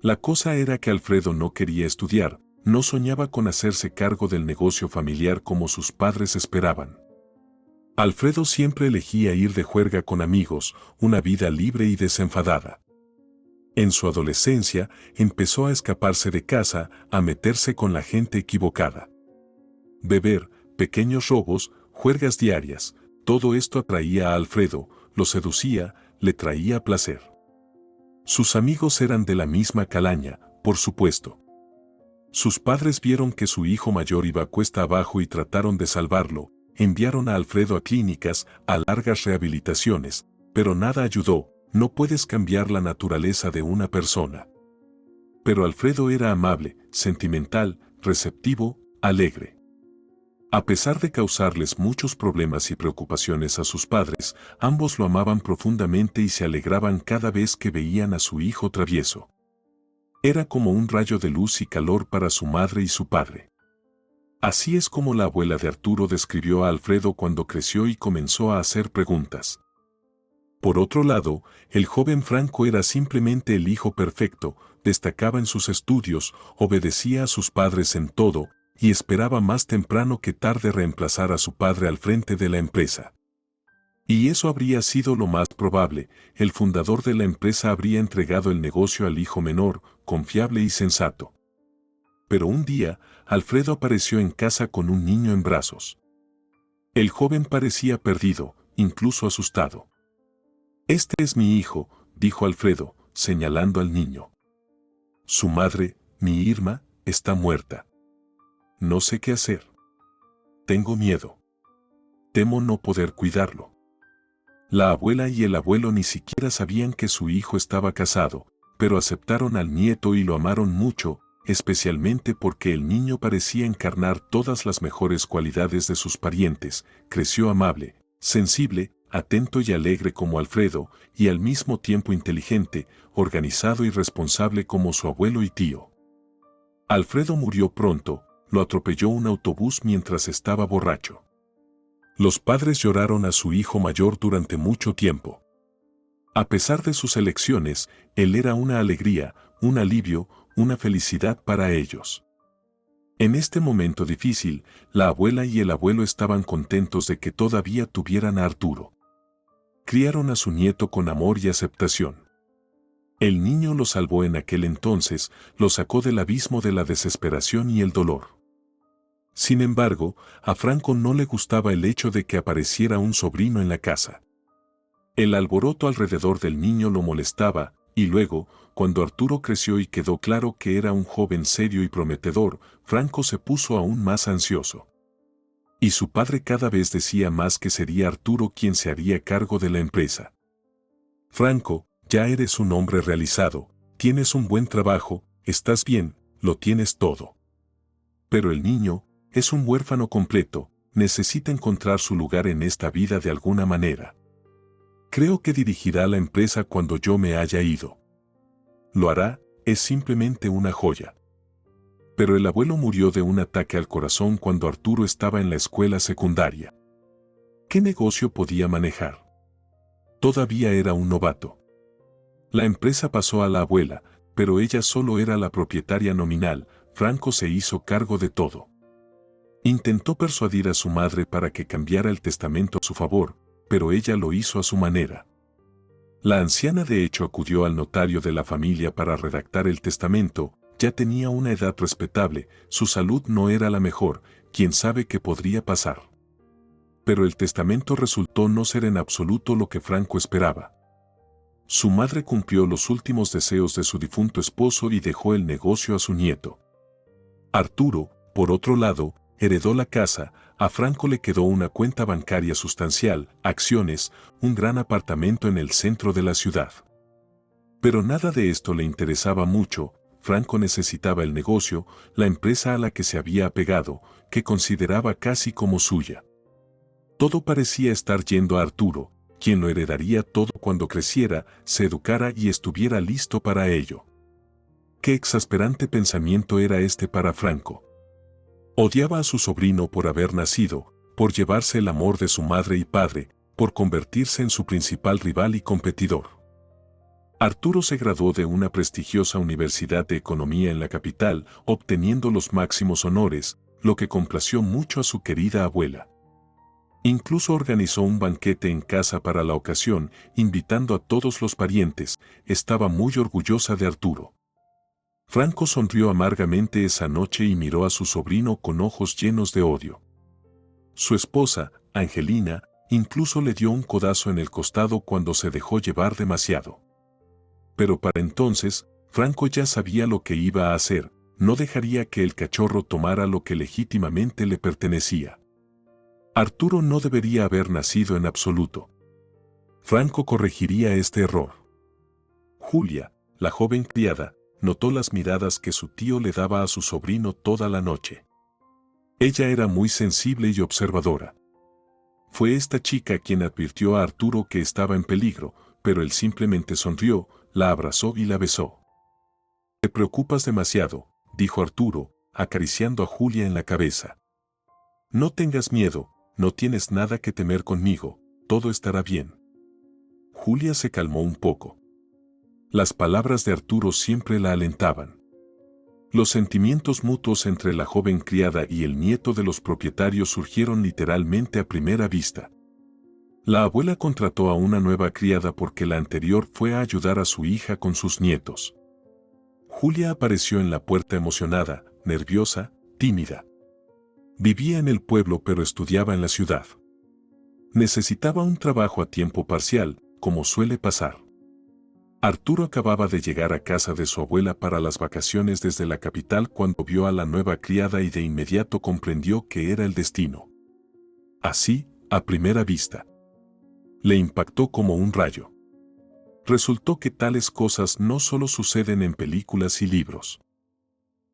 [SPEAKER 2] La cosa era que Alfredo no quería estudiar, no soñaba con hacerse cargo del negocio familiar como sus padres esperaban. Alfredo siempre elegía ir de juerga con amigos, una vida libre y desenfadada. En su adolescencia, empezó a escaparse de casa, a meterse con la gente equivocada. Beber, pequeños robos, juergas diarias, todo esto atraía a Alfredo, lo seducía, le traía placer. Sus amigos eran de la misma calaña, por supuesto. Sus padres vieron que su hijo mayor iba cuesta abajo y trataron de salvarlo, enviaron a Alfredo a clínicas, a largas rehabilitaciones, pero nada ayudó, no puedes cambiar la naturaleza de una persona. Pero Alfredo era amable, sentimental, receptivo, alegre. A pesar de causarles muchos problemas y preocupaciones a sus padres, ambos lo amaban profundamente y se alegraban cada vez que veían a su hijo travieso. Era como un rayo de luz y calor para su madre y su padre. Así es como la abuela de Arturo describió a Alfredo cuando creció y comenzó a hacer preguntas. Por otro lado, el joven Franco era simplemente el hijo perfecto, destacaba en sus estudios, obedecía a sus padres en todo, y esperaba más temprano que tarde reemplazar a su padre al frente de la empresa. Y eso habría sido lo más probable, el fundador de la empresa habría entregado el negocio al hijo menor, confiable y sensato. Pero un día, Alfredo apareció en casa con un niño en brazos. El joven parecía perdido, incluso asustado. «Este es mi hijo», dijo Alfredo, señalando al niño. «Su madre, mi Irma, está muerta. No sé qué hacer. Tengo miedo. Temo no poder cuidarlo». La abuela y el abuelo ni siquiera sabían que su hijo estaba casado, pero aceptaron al nieto y lo amaron mucho, especialmente porque el niño parecía encarnar todas las mejores cualidades de sus parientes, creció amable, sensible, atento y alegre como Alfredo, y al mismo tiempo inteligente, organizado y responsable como su abuelo y tío. Alfredo murió pronto, lo atropelló un autobús mientras estaba borracho. Los padres lloraron a su hijo mayor durante mucho tiempo. A pesar de sus elecciones, él era una alegría, un alivio, una felicidad para ellos. En este momento difícil, la abuela y el abuelo estaban contentos de que todavía tuvieran a Arturo. Criaron a su nieto con amor y aceptación. El niño lo salvó en aquel entonces, lo sacó del abismo de la desesperación y el dolor. Sin embargo, a Franco no le gustaba el hecho de que apareciera un sobrino en la casa. El alboroto alrededor del niño lo molestaba, y luego, cuando Arturo creció y quedó claro que era un joven serio y prometedor, Franco se puso aún más ansioso. Y su padre cada vez decía más que sería Arturo quien se haría cargo de la empresa. «Franco, ya eres un hombre realizado, tienes un buen trabajo, estás bien, lo tienes todo. Pero el niño es un huérfano completo, necesita encontrar su lugar en esta vida de alguna manera. Creo que dirigirá la empresa cuando yo me haya ido. Lo hará, es simplemente una joya». Pero el abuelo murió de un ataque al corazón cuando Arturo estaba en la escuela secundaria. ¿Qué negocio podía manejar? Todavía era un novato. La empresa pasó a la abuela, pero ella solo era la propietaria nominal. Franco se hizo cargo de todo. Intentó persuadir a su madre para que cambiara el testamento a su favor, pero ella lo hizo a su manera. La anciana de hecho acudió al notario de la familia para redactar el testamento. Ya tenía una edad respetable, su salud no era la mejor, quién sabe qué podría pasar. Pero el testamento resultó no ser en absoluto lo que Franco esperaba. Su madre cumplió los últimos deseos de su difunto esposo y dejó el negocio a su nieto. Arturo, por otro lado, heredó la casa. A Franco le quedó una cuenta bancaria sustancial, acciones, un gran apartamento en el centro de la ciudad. Pero nada de esto le interesaba mucho. Franco necesitaba el negocio, la empresa a la que se había apegado, que consideraba casi como suya. Todo parecía estar yendo a Arturo, quien lo heredaría todo cuando creciera, se educara y estuviera listo para ello. Qué exasperante pensamiento era este para Franco. Odiaba a su sobrino por haber nacido, por llevarse el amor de su madre y padre, por convertirse en su principal rival y competidor. Arturo se graduó de una prestigiosa universidad de economía en la capital, obteniendo los máximos honores, lo que complació mucho a su querida abuela. Incluso organizó un banquete en casa para la ocasión, invitando a todos los parientes. Estaba muy orgullosa de Arturo. Franco sonrió amargamente esa noche y miró a su sobrino con ojos llenos de odio. Su esposa, Angelina, incluso le dio un codazo en el costado cuando se dejó llevar demasiado. Pero para entonces, Franco ya sabía lo que iba a hacer, no dejaría que el cachorro tomara lo que legítimamente le pertenecía. Arturo no debería haber nacido en absoluto. Franco corregiría este error. Julia, la joven criada, notó las miradas que su tío le daba a su sobrino toda la noche. Ella era muy sensible y observadora. Fue esta chica quien advirtió a Arturo que estaba en peligro, pero él simplemente sonrió, la abrazó y la besó. «Te preocupas demasiado», dijo Arturo, acariciando a Julia en la cabeza. «No tengas miedo, no tienes nada que temer conmigo, todo estará bien». Julia se calmó un poco. Las palabras de Arturo siempre la alentaban. Los sentimientos mutuos entre la joven criada y el nieto de los propietarios surgieron literalmente a primera vista. La abuela contrató a una nueva criada porque la anterior fue a ayudar a su hija con sus nietos. Julia apareció en la puerta emocionada, nerviosa, tímida. Vivía en el pueblo pero estudiaba en la ciudad. Necesitaba un trabajo a tiempo parcial, como suele pasar. Arturo acababa de llegar a casa de su abuela para las vacaciones desde la capital cuando vio a la nueva criada y de inmediato comprendió que era el destino. Así, a primera vista. Le impactó como un rayo. Resultó que tales cosas no solo suceden en películas y libros.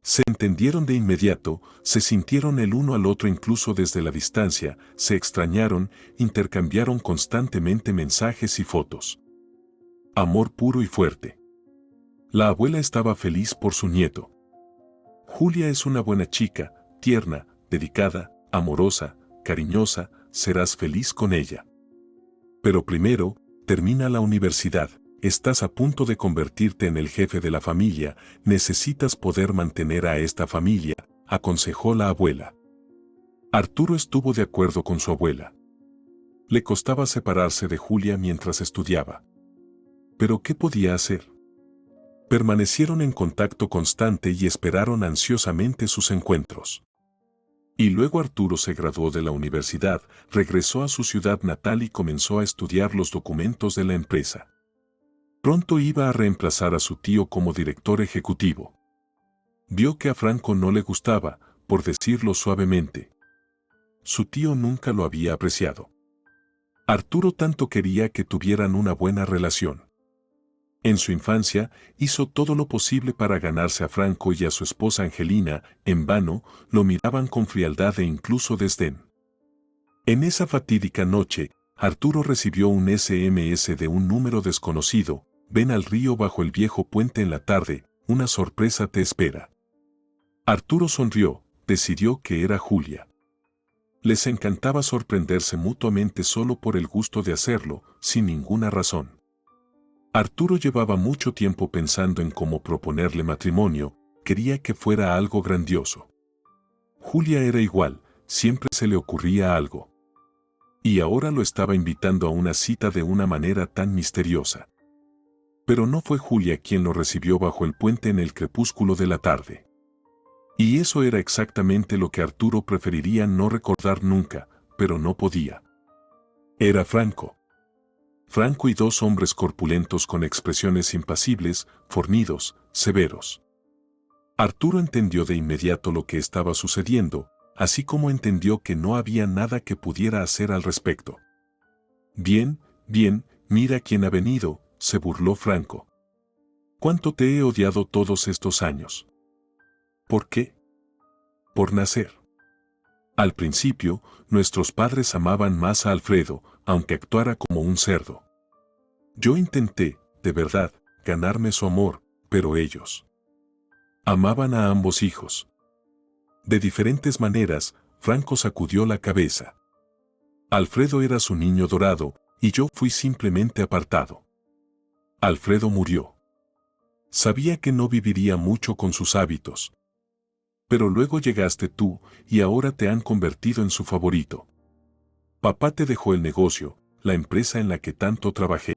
[SPEAKER 2] Se entendieron de inmediato, se sintieron el uno al otro incluso desde la distancia, se extrañaron, intercambiaron constantemente mensajes y fotos. Amor puro y fuerte. La abuela estaba feliz por su nieto. Julia es una buena chica, tierna, dedicada, amorosa, cariñosa, serás feliz con ella. Pero primero, termina la universidad, estás a punto de convertirte en el jefe de la familia, necesitas poder mantener a esta familia, aconsejó la abuela. Arturo estuvo de acuerdo con su abuela. Le costaba separarse de Julia mientras estudiaba. ¿Pero qué podía hacer? Permanecieron en contacto constante y esperaron ansiosamente sus encuentros. Y luego Arturo se graduó de la universidad, regresó a su ciudad natal y comenzó a estudiar los documentos de la empresa. Pronto iba a reemplazar a su tío como director ejecutivo. Vio que a Franco no le gustaba, por decirlo suavemente. Su tío nunca lo había apreciado. Arturo tanto quería que tuvieran una buena relación. En su infancia, hizo todo lo posible para ganarse a Franco y a su esposa Angelina, en vano, lo miraban con frialdad e incluso desdén. En esa fatídica noche, Arturo recibió un SMS de un número desconocido: ven al río bajo el viejo puente en la tarde, una sorpresa te espera. Arturo sonrió, decidió que era Julia. Les encantaba sorprenderse mutuamente solo por el gusto de hacerlo, sin ninguna razón. Arturo llevaba mucho tiempo pensando en cómo proponerle matrimonio, quería que fuera algo grandioso. Julia era igual, siempre se le ocurría algo. Y ahora lo estaba invitando a una cita de una manera tan misteriosa. Pero no fue Julia quien lo recibió bajo el puente en el crepúsculo de la tarde. Y eso era exactamente lo que Arturo preferiría no recordar nunca, pero no podía. Era Franco. Franco y dos hombres corpulentos con expresiones impasibles, fornidos, severos. Arturo entendió de inmediato lo que estaba sucediendo, así como entendió que no había nada que pudiera hacer al respecto. Bien, bien, mira quién ha venido, se burló Franco. ¿Cuánto te he odiado todos estos años? ¿Por qué? Por nacer. Al principio, nuestros padres amaban más a Alfredo, aunque actuara como un cerdo. Yo intenté, de verdad, ganarme su amor, pero ellos amaban a ambos hijos. De diferentes maneras, Franco sacudió la cabeza. Alfredo era su niño dorado, y yo fui simplemente apartado. Alfredo murió. Sabía que no viviría mucho con sus hábitos. Pero luego llegaste tú, y ahora te han convertido en su favorito. Papá te dejó el negocio, la empresa en la que tanto trabajé.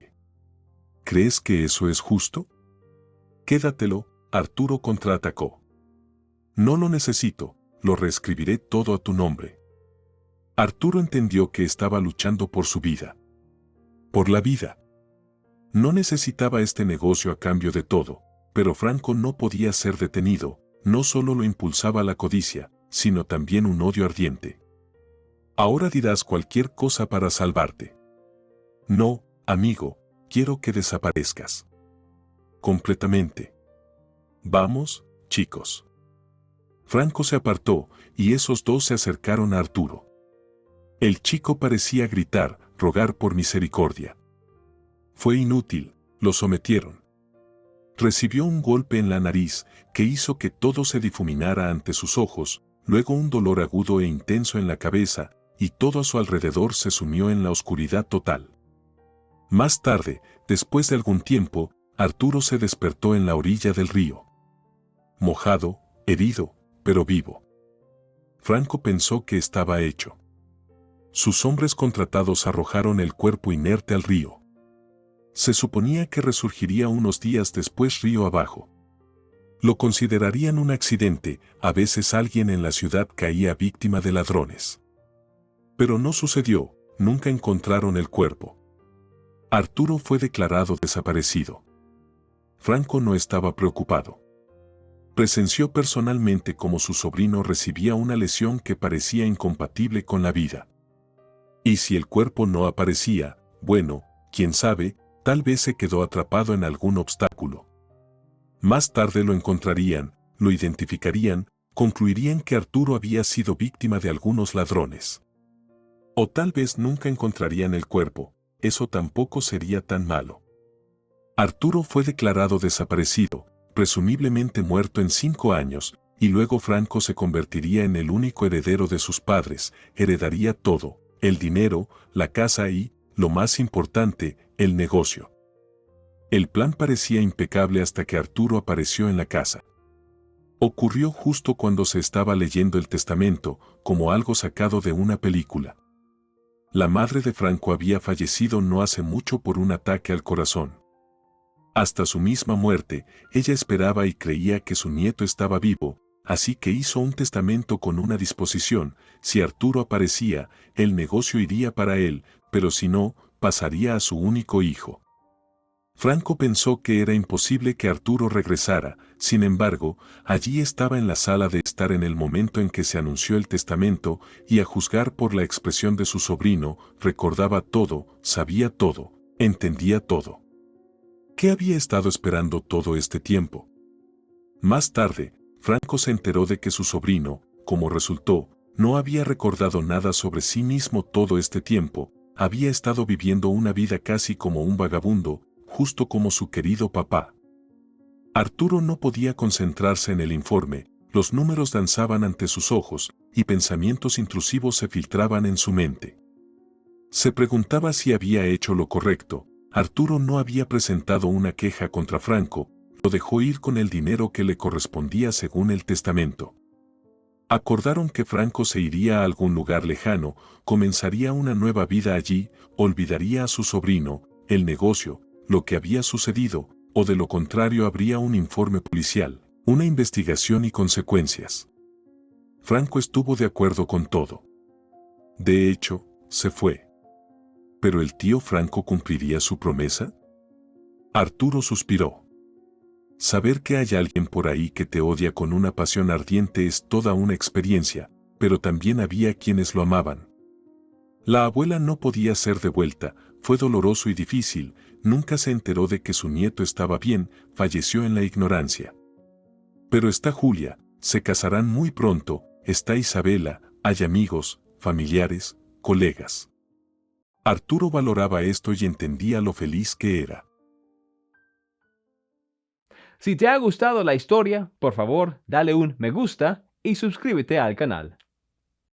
[SPEAKER 2] ¿Crees que eso es justo? Quédatelo, Arturo contraatacó. No lo necesito, lo reescribiré todo a tu nombre. Arturo entendió que estaba luchando por su vida. Por la vida. No necesitaba este negocio a cambio de todo, pero Franco no podía ser detenido, no solo lo impulsaba la codicia, sino también un odio ardiente. Ahora dirás cualquier cosa para salvarte. No, amigo, quiero que desaparezcas. Completamente. Vamos, chicos. Franco se apartó, y esos dos se acercaron a Arturo. El chico parecía gritar, rogar por misericordia. Fue inútil, lo sometieron. Recibió un golpe en la nariz, que hizo que todo se difuminara ante sus ojos, luego un dolor agudo e intenso en la cabeza, y todo a su alrededor se sumió en la oscuridad total. Más tarde, después de algún tiempo, Arturo se despertó en la orilla del río. Mojado, herido, pero vivo. Franco pensó que estaba hecho. Sus hombres contratados arrojaron el cuerpo inerte al río. Se suponía que resurgiría unos días después río abajo. Lo considerarían un accidente, a veces alguien en la ciudad caía víctima de ladrones. Pero no sucedió, nunca encontraron el cuerpo. Arturo fue declarado desaparecido. Franco no estaba preocupado. Presenció personalmente cómo su sobrino recibía una lesión que parecía incompatible con la vida. Y si el cuerpo no aparecía, bueno, quién sabe, tal vez se quedó atrapado en algún obstáculo. Más tarde lo encontrarían, lo identificarían, concluirían que Arturo había sido víctima de algunos ladrones. O tal vez nunca encontrarían el cuerpo, eso tampoco sería tan malo. Arturo fue declarado desaparecido, presumiblemente muerto en 5 años, y luego Franco se convertiría en el único heredero de sus padres, heredaría todo, el dinero, la casa y, lo más importante, el negocio. El plan parecía impecable hasta que Arturo apareció en la casa. Ocurrió justo cuando se estaba leyendo el testamento, como algo sacado de una película. La madre de Franco había fallecido no hace mucho por un ataque al corazón. Hasta su misma muerte, ella esperaba y creía que su nieto estaba vivo, así que hizo un testamento con una disposición: si Arturo aparecía, el negocio iría para él, pero si no, pasaría a su único hijo. Franco pensó que era imposible que Arturo regresara, sin embargo, allí estaba en la sala de estar en el momento en que se anunció el testamento, y a juzgar por la expresión de su sobrino, recordaba todo, sabía todo, entendía todo. ¿Qué había estado esperando todo este tiempo? Más tarde, Franco se enteró de que su sobrino, como resultó, no había recordado nada sobre sí mismo todo este tiempo, había estado viviendo una vida casi como un vagabundo, justo como su querido papá. Arturo no podía concentrarse en el informe, los números danzaban ante sus ojos, y pensamientos intrusivos se filtraban en su mente. Se preguntaba si había hecho lo correcto. Arturo no había presentado una queja contra Franco, lo dejó ir con el dinero que le correspondía según el testamento. Acordaron que Franco se iría a algún lugar lejano, comenzaría una nueva vida allí, olvidaría a su sobrino, el negocio, lo que había sucedido, o de lo contrario habría un informe policial, una investigación y consecuencias. Franco estuvo de acuerdo con todo. De hecho, se fue. ¿Pero el tío Franco cumpliría su promesa? Arturo suspiró. Saber que hay alguien por ahí que te odia con una pasión ardiente es toda una experiencia, pero también había quienes lo amaban. La abuela no podía ser devuelta, fue doloroso y difícil, nunca se enteró de que su nieto estaba bien, falleció en la ignorancia. Pero está Julia, se casarán muy pronto, está Isabela, hay amigos, familiares, colegas. Arturo valoraba esto y entendía lo feliz que era.
[SPEAKER 1] Si te ha gustado la historia, por favor, dale un me gusta y suscríbete al canal.